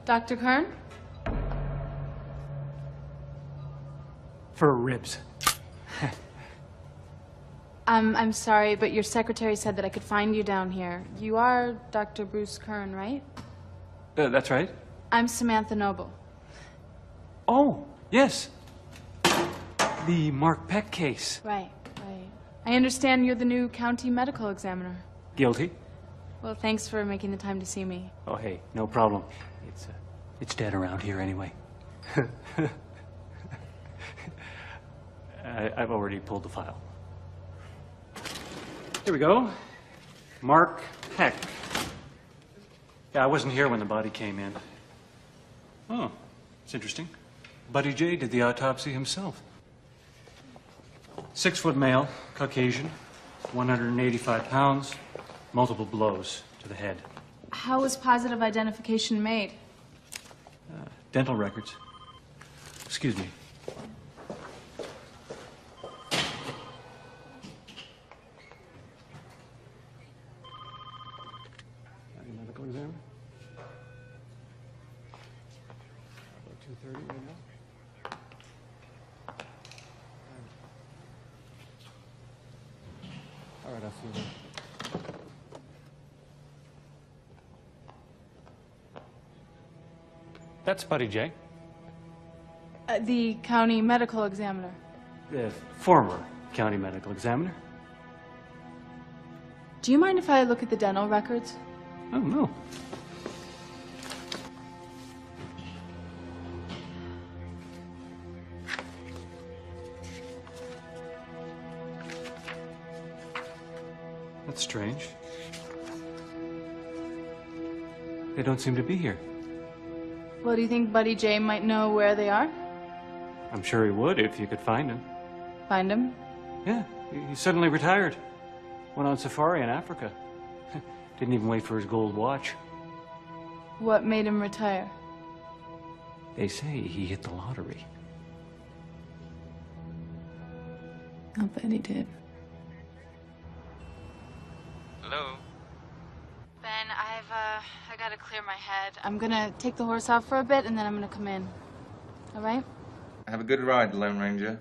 Dr. Kern?
For ribs.
I'm sorry, but your secretary said that I could find you down here. You are Dr. Bruce Kern, right?
That's right.
I'm Samantha Noble.
Oh, yes. The Mark Peck case.
Right. I understand you're the new county medical examiner.
Guilty?
Well, thanks for making the time to see me.
Oh, hey, no problem. It's dead around here anyway. I've already pulled the file. Here we go. Mark Peck. Yeah, I wasn't here when the body came in. Oh, it's interesting. Buddy J did the autopsy himself. 6-foot male, Caucasian, 185 pounds, multiple blows to the head.
How was positive identification made?
Dental records. Excuse me. Medical examiner? About 2:30 right now. All right, I'll see you then. That's Buddy J.
The county medical examiner.
The former county medical examiner.
Do you mind if I look at the dental records?
Oh, no. That's strange. They don't seem to be here.
Well, do you think Buddy J might know where they are?
I'm sure he would if you could find him.
Find him?
Yeah, he suddenly retired. Went on safari in Africa. Didn't even wait for his gold watch.
What made him retire?
They say he hit the lottery.
I'll bet he did.
Hello?
Ben, I gotta clear my head. I'm gonna take the horse out for a bit and then I'm gonna come in. All right?
Have a good ride, Lone Ranger.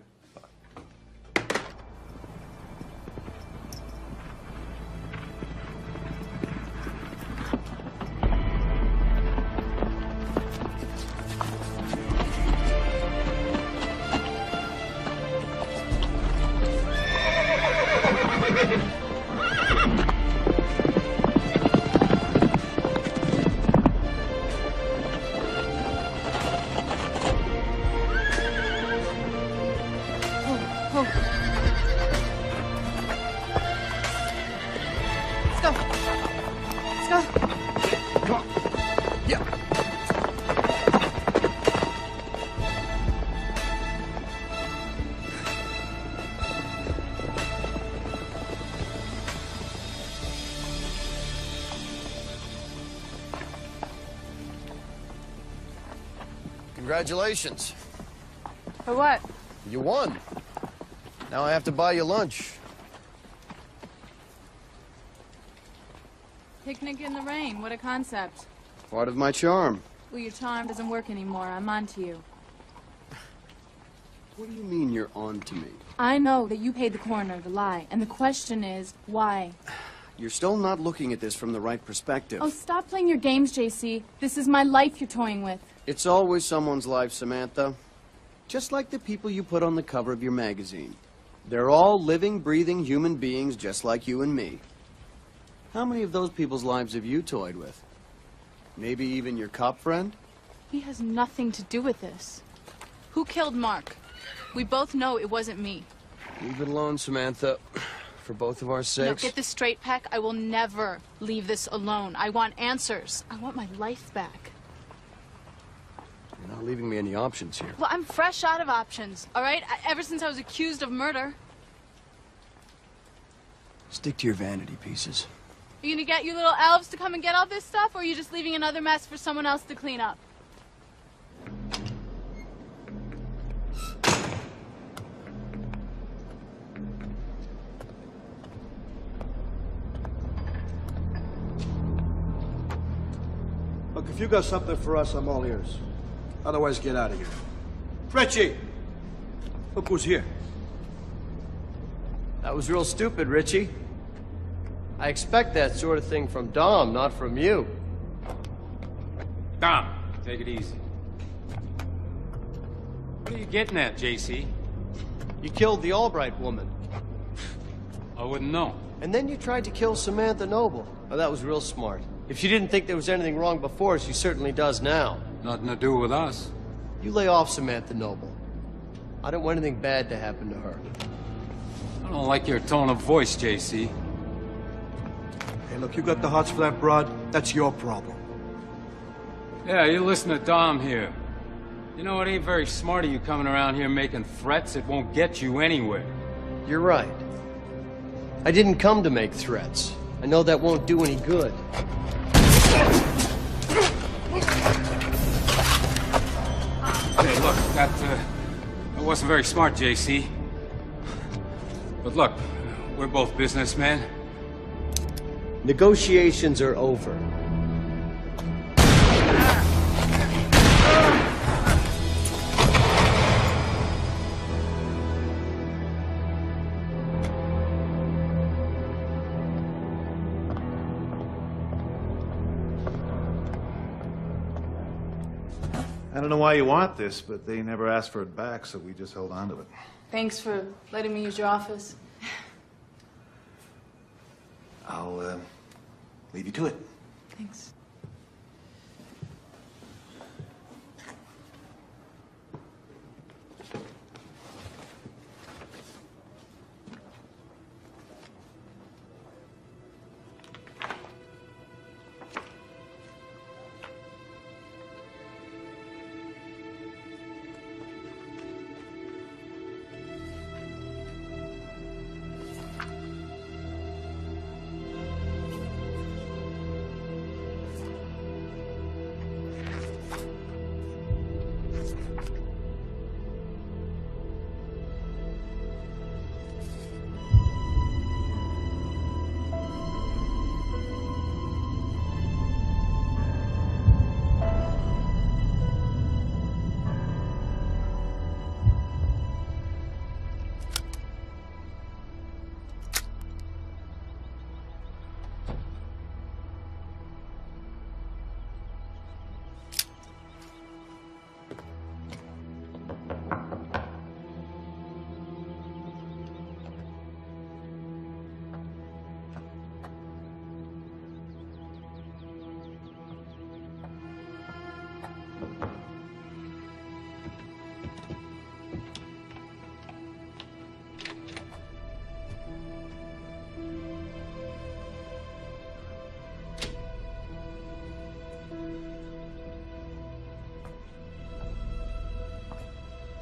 Congratulations.
For what?
You won. Now I have to buy you lunch.
Picnic in the rain. What a concept.
Part of my charm.
Well, your charm doesn't work anymore. I'm on to you.
What do you mean you're on to me?
I know that you paid the coroner to lie, and the question is, why?
You're still not looking at this from the right perspective.
Oh, stop playing your games, JC. This is my life you're toying with.
It's always someone's life, Samantha. Just like the people you put on the cover of your magazine. They're all living, breathing human beings just like you and me. How many of those people's lives have you toyed with? Maybe even your cop friend?
He has nothing to do with this. Who killed Mark? We both know it wasn't me.
Leave it alone, Samantha. For both of our
No,
sakes.
get this straight, Peck. I will never leave this alone. I want answers. I want my life back.
You're not leaving me any options here.
Well, I'm fresh out of options, all right? Ever since I was accused of murder.
Stick to your vanity pieces.
Are you gonna get your little elves to come and get all this stuff, or are you just leaving another mess for someone else to clean up?
Look, if you got something for us, I'm all ears. Otherwise, get out of here. Richie! Look who's here.
That was real stupid, Richie. I expect that sort of thing from Dom, not from you.
Dom, take it easy. What are you getting at, JC?
You killed the Albright woman.
I wouldn't know.
And then you tried to kill Samantha Noble. Oh, that was real smart. If she didn't think there was anything wrong before, she certainly does now.
Nothing to do with us.
You lay off Samantha Noble. I don't want anything bad to happen to her.
I don't like your tone of voice, JC.
Hey, look, you got the hots for that broad. That's your problem.
Yeah, you listen to Dom here. You know, it ain't very smart of you coming around here making threats. It won't get you anywhere.
You're right. I didn't come to make threats. I know that won't do any good.
Hey, look, that wasn't very smart, JC. But look, we're both businessmen.
Negotiations are over.
I don't know why you want this, but they never asked for it back, so we just held on to it.
Thanks for letting me use your office.
I'll leave you to it.
Thanks.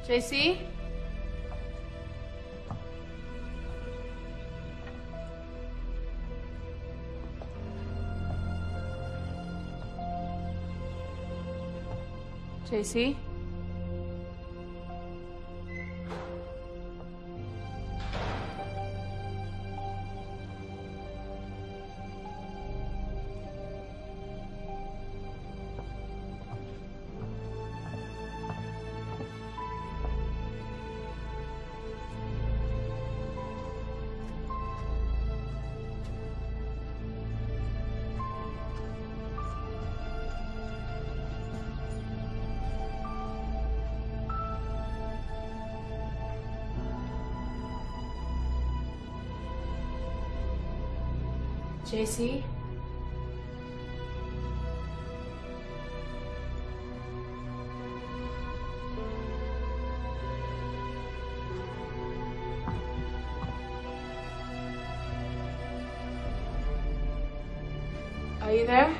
JC? JC? JC? Are you there?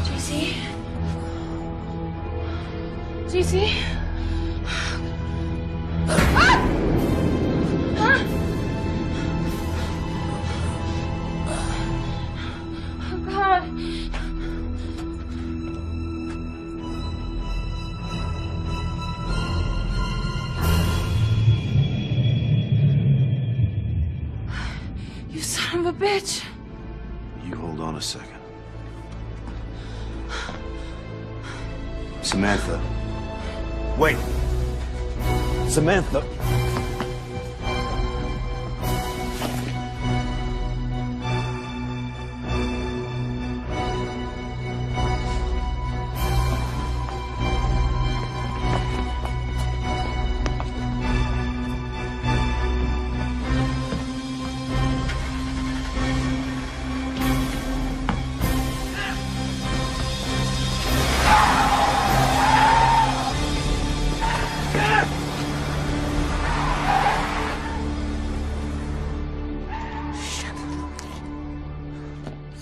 JC? JC? Ah! Huh? Oh, God. You son of a bitch.
You hold on a second. Samantha. Wait. Samantha.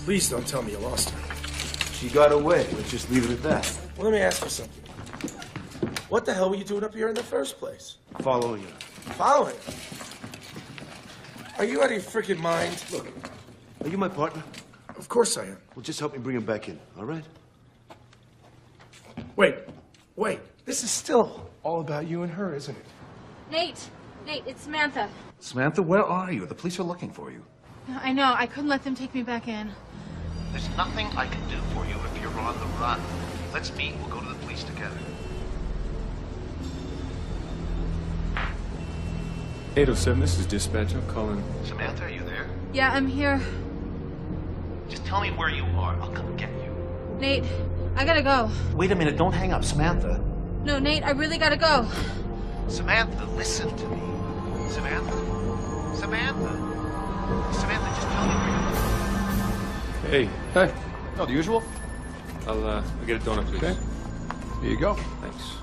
Please don't tell me you lost her.
She got away. Let's just leave it at that.
Well, let me ask you something. What the hell were you doing up here in the first place?
Following her.
Following her? Are you out of your freaking mind?
Look, are you my partner?
Of course I am.
Well, just help me bring him back in, all right?
Wait. This is still all about you and her, isn't it?
Nate, it's Samantha.
Samantha, where are you? The police are looking for you.
I know, I couldn't let them take me back in.
There's nothing I can do for you if you're on the run. Let's meet. We'll go to the police together.
807, this is dispatch. I'm calling.
Samantha, are you there?
Yeah, I'm here.
Just tell me where you are. I'll come get you.
Nate, I gotta go.
Wait a minute. Don't hang up. Samantha.
No, Nate, I really gotta go.
Samantha, listen to me. Samantha. Samantha, just tell me where you are.
Hey. Hey.
Oh, the usual?
I'll get a donut, please.
Okay. Here you go.
Thanks.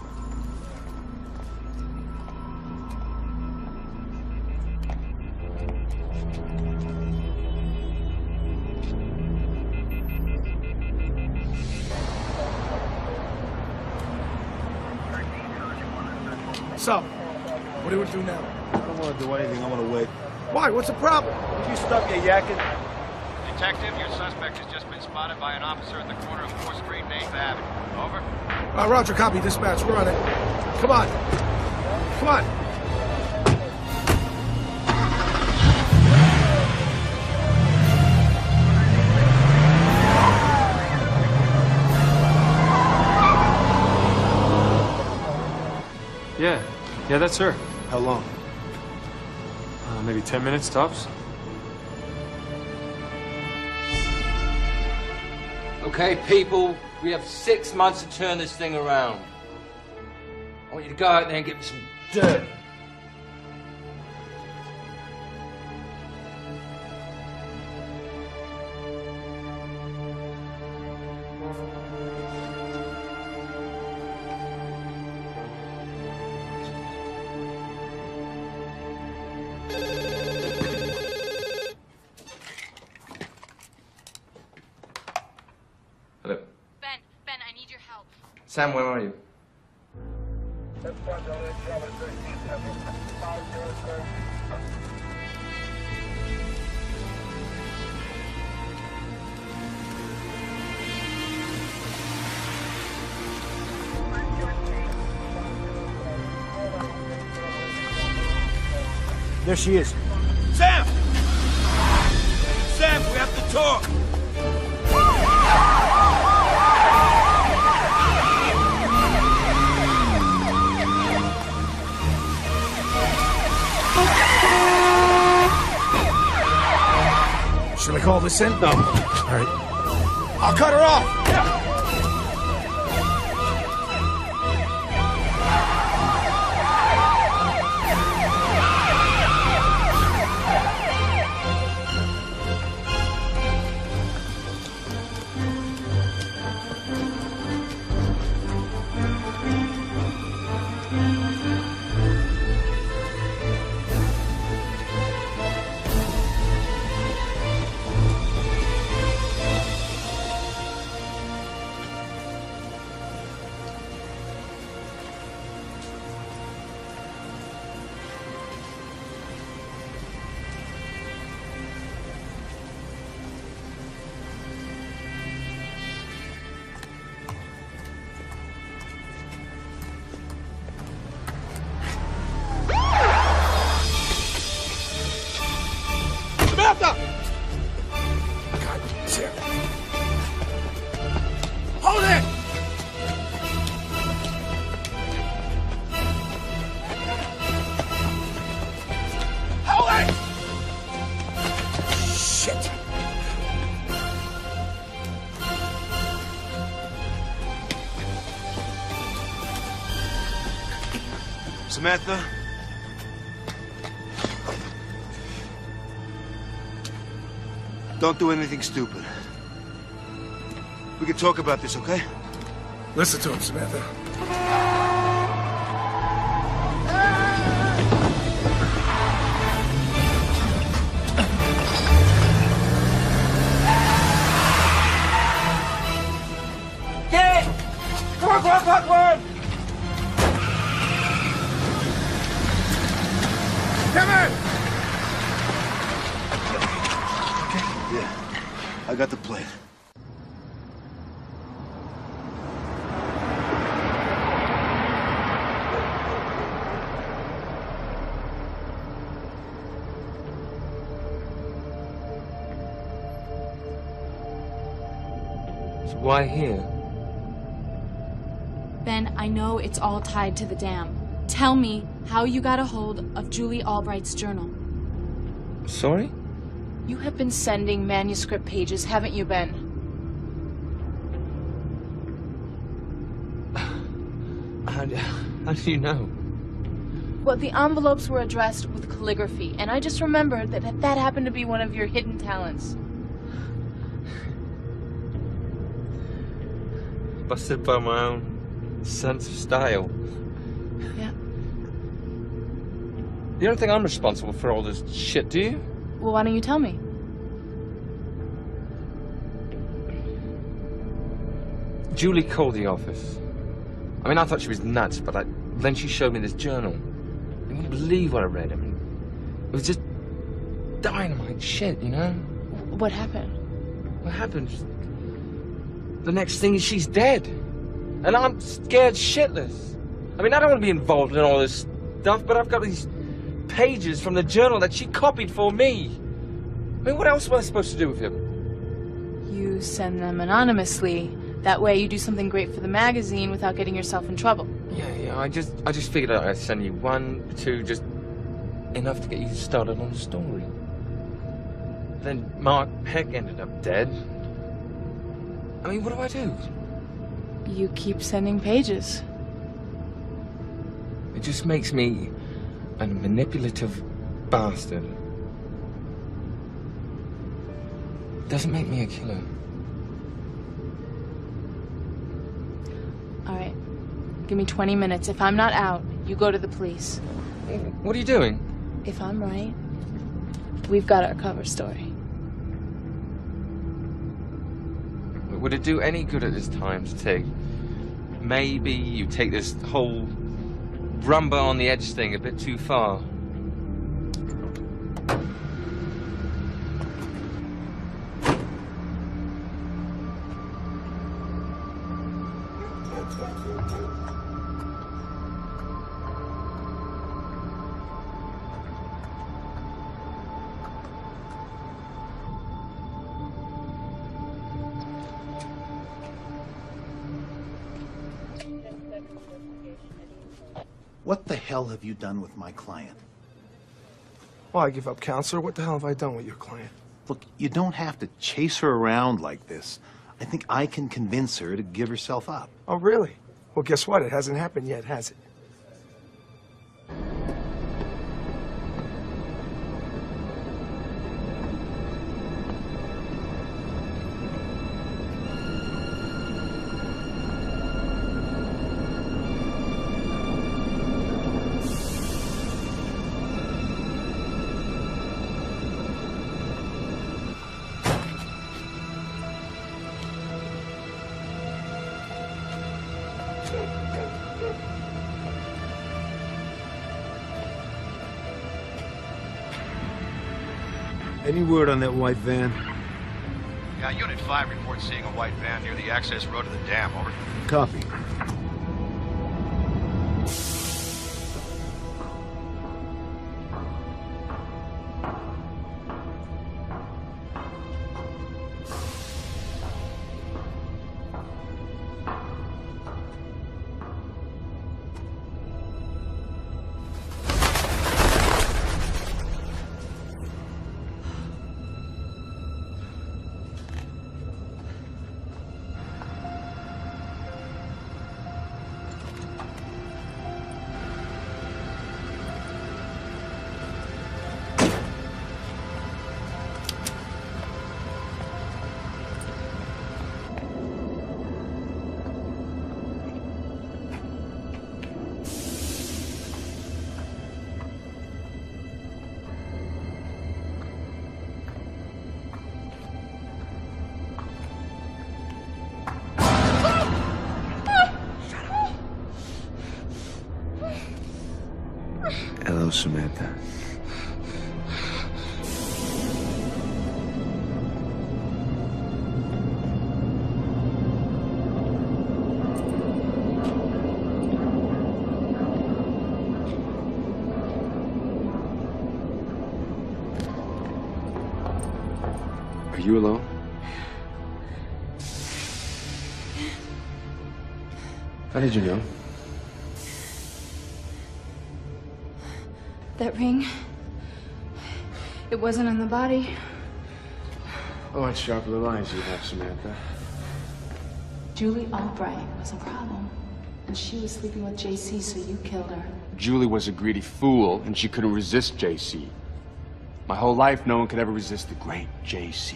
So, what do we do now?
I don't want to do anything. I want to wait.
Why? What's the problem?
Would you stop your yakking?
Detective, your suspect has just been spotted by an officer at the corner of 4th Street and 8th Avenue. Over.
Roger, copy, dispatch. We're on it. Come on. Come on.
Yeah, that's her.
How long?
Maybe 10 minutes tops. Okay, people, we have 6 months to turn this thing around. I want you to go out there and get me some dirt. Sam, where are you?
There she is.
Sam! Sam, we have to talk!
Should I call this in? No. All right. I'll cut her off!
Samantha!
God damn it. Hold it! Hold it! Shit.
Samantha? Don't do anything stupid. We can talk about this, okay?
Listen to him, Samantha.
Get it! Come on!
Come in!
Yeah, I got the plan.
So why here?
Ben, I know it's all tied to the dam. Tell me how you got a hold of Julie Albright's journal.
Sorry?
You have been sending manuscript pages, haven't you, Ben?
How do you know?
Well, the envelopes were addressed with calligraphy, and I just remembered that happened to be one of your hidden talents.
Busted by my own sense of style.
Yeah.
You don't think I'm responsible for all this shit, do you?
Well, why don't you tell me?
Julie called the office. I mean, I thought she was nuts, but then she showed me this journal. You wouldn't believe what I read. I mean, it was just dynamite shit, you know?
What happened?
What happened? The next thing is she's dead. And I'm scared shitless. I mean, I don't want to be involved in all this stuff, but I've got these pages from the journal that she copied for me. I mean, what else am I supposed to do with him?
You send them anonymously. That way you do something great for the magazine without getting yourself in trouble.
Yeah, I just figured I'd send you 1, 2, just enough to get you started on the story. Then Mark Peck ended up dead. I mean, what do I do?
You keep sending pages.
It just makes me a manipulative bastard. Doesn't make me a killer.
All right. Give me 20 minutes. If I'm not out, you go to the police.
What are you doing?
If I'm right, we've got our cover story.
Would it do any good at this time to take maybe you take this whole rumba on the edge thing a bit too far.
What the hell have you done with my client?
Well, I give up, counselor. What the hell have I done with your client?
Look, you don't have to chase her around like this. I think I can convince her to give herself up.
Oh, really? Well, guess what? It hasn't happened yet, has it?
Any word on that white van?
Yeah, Unit 5 reports seeing a white van near the access road to the dam. Over.
Copy. Hello, Samantha.
Are you alone? How did you know?
That ring, it wasn't on the body.
Oh, what sharp little eyes you have, Samantha.
Julie Albright was a problem, and she was sleeping with JC, so you killed her.
Julie was a greedy fool, and she couldn't resist JC. My whole life, no one could ever resist the great JC.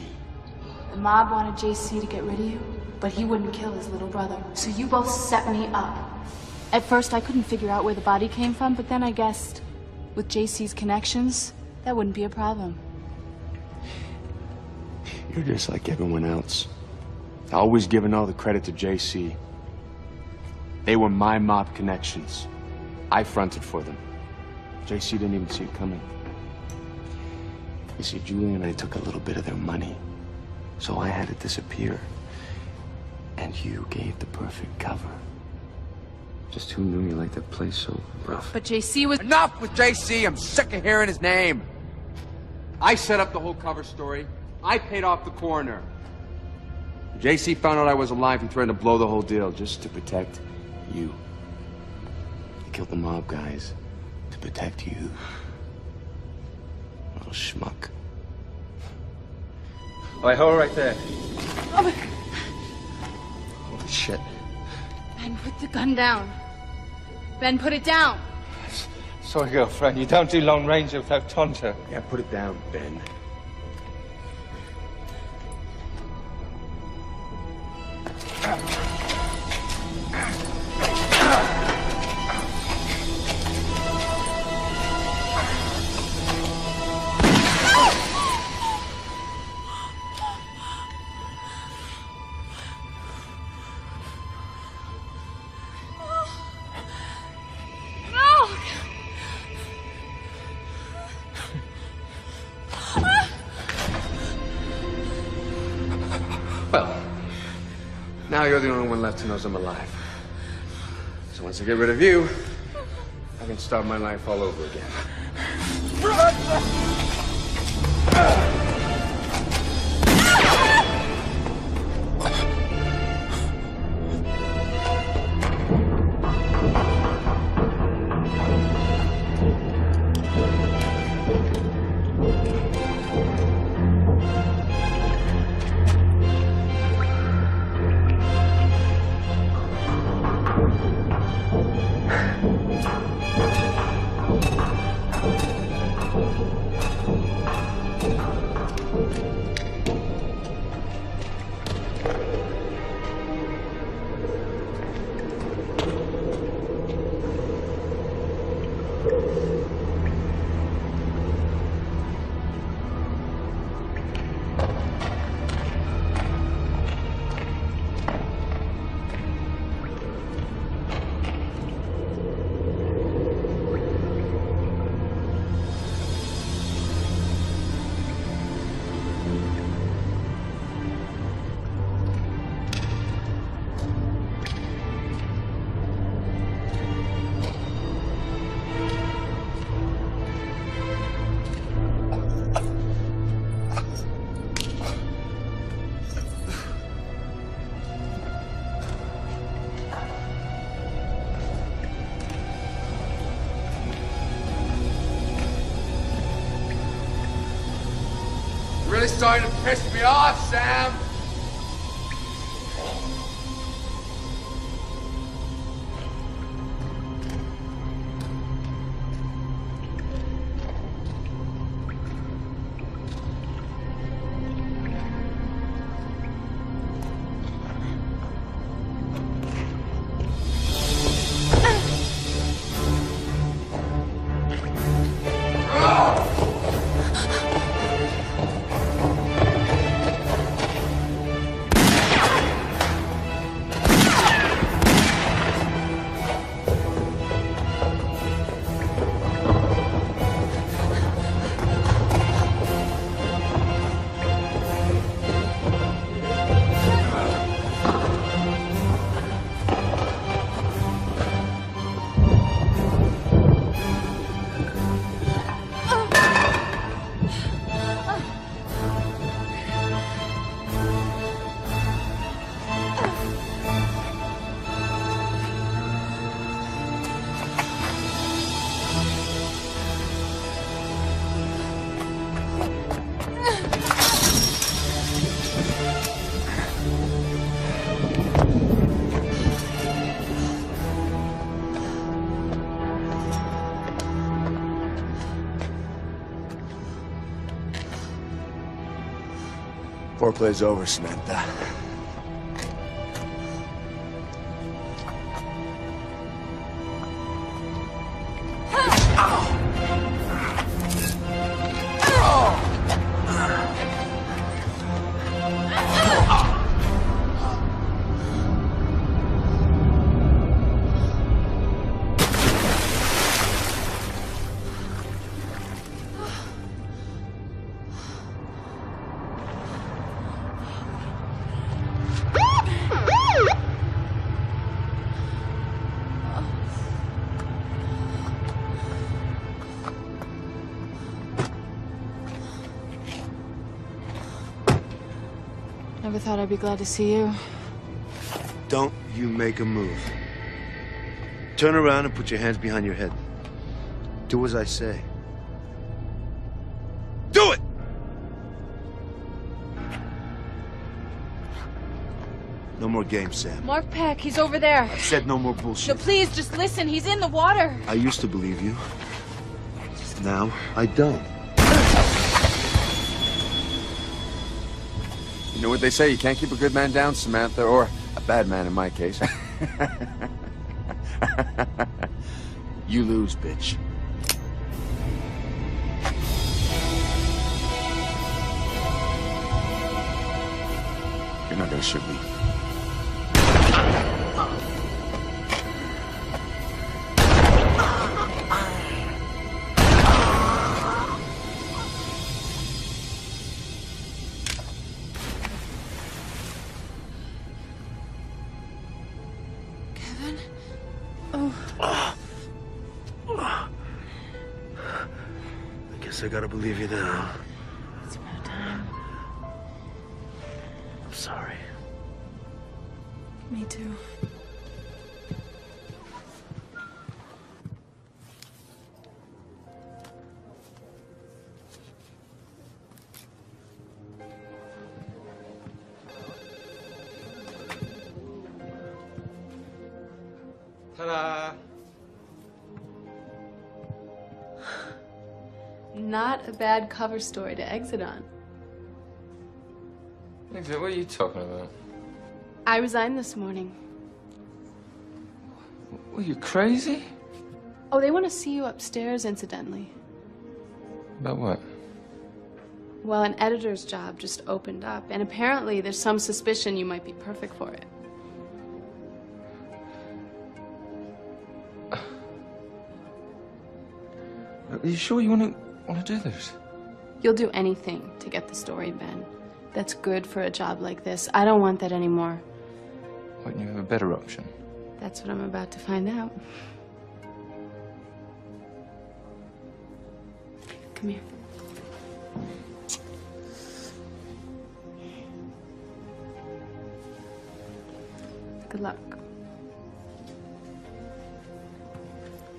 The mob wanted JC to get rid of you, but he wouldn't kill his little brother. So you both set me up. At first, I couldn't figure out where the body came from, but then I guessed with JC's connections, that wouldn't be a problem.
You're just like everyone else. Always giving all the credit to JC. They were my mob connections. I fronted for them. JC didn't even see it coming. You see, Julie and I took a little bit of their money, so I had it disappear. And you gave the perfect cover. Just who knew you liked that place so rough?
But JC was—
Enough with JC! I'm sick of hearing his name! I set up the whole cover story. I paid off the coroner.
JC found out I was alive and threatened to blow the whole deal just to protect you. He killed the mob guys to protect you. Little schmuck.
All right, hold it right there.
Oh,
Holy shit.
Ben, put the gun down. Ben, put it down.
Sorry, girlfriend. You don't do long range without Tonto.
Yeah, put it down, Ben.
now you're the only one left who knows I'm alive. So once I get rid of you, I can start my life all over again. Really starting to piss me off, Sam.
Foreplay's over, Samantha.
Never thought I'd be glad to see you.
Don't you make a move. Turn around and put your hands behind your head. Do as I say. Do it! No more games, Sam.
Mark Peck, he's over there.
I said no more bullshit.
No, please, just listen. He's in the water.
I used to believe you. Now, I don't.
You know what they say, you can't keep a good man down, Samantha, or a bad man in my case.
You lose, bitch.
You're not gonna shoot me.
Ben? Oh.
I guess I gotta believe you now.
It's about time.
I'm sorry.
Me too.
Ta-da!
Not a bad cover story to exit on.
What are you talking about?
I resigned this morning.
Were you crazy?
Oh, they want to see you upstairs, incidentally.
About what?
Well, an editor's job just opened up, and apparently there's some suspicion you might be perfect for it.
Are you sure you want to do this?
You'll do anything to get the story, Ben. That's good for a job like this. I don't want that anymore.
Wouldn't you have a better option?
That's what I'm about to find out. Come here. Good luck.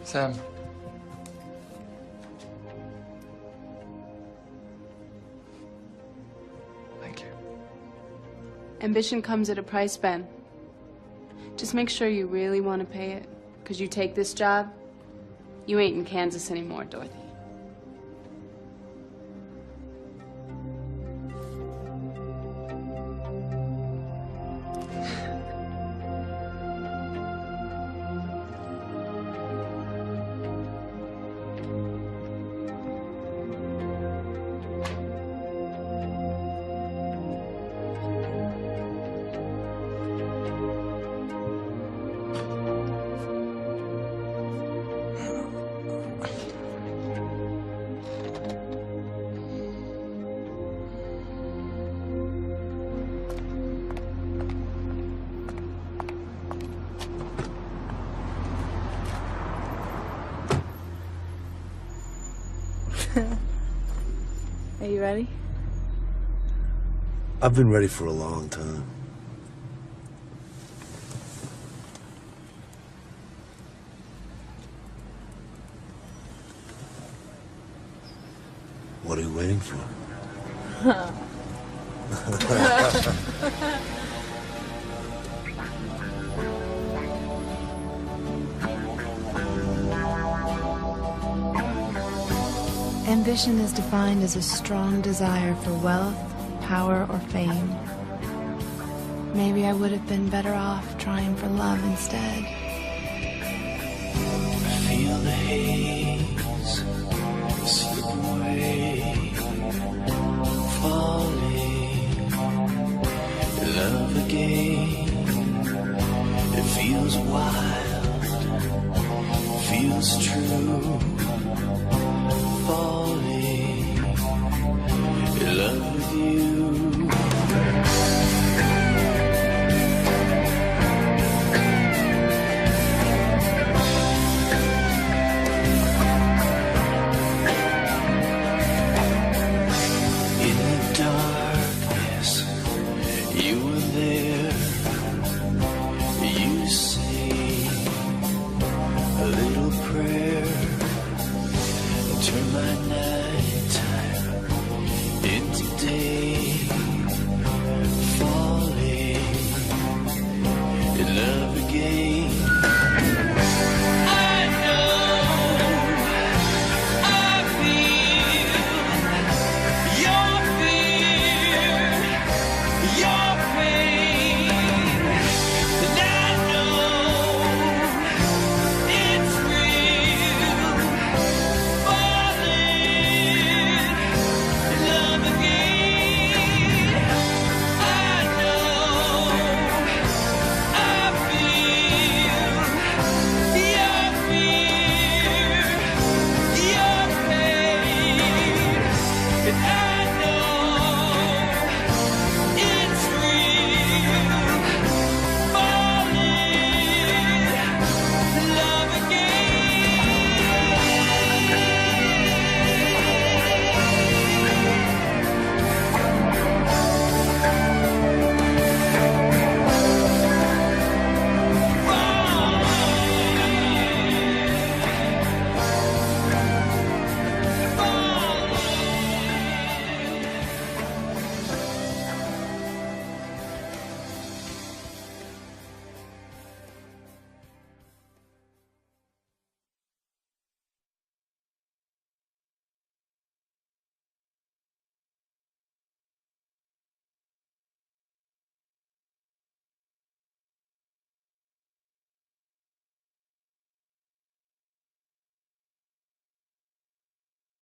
Sam. Thank you.
Ambition comes at a price, Ben. Just make sure you really want to pay it. Because you take this job, you ain't in Kansas anymore, Dorothy. Are you ready?
I've been ready for a long time. What are you waiting for?
Ambition is defined as a strong desire for wealth, power, or fame. Maybe I would have been better off trying for love instead.
Feel the haze slip away, falling in love again. It feels wild, feels true. Falling in love with you.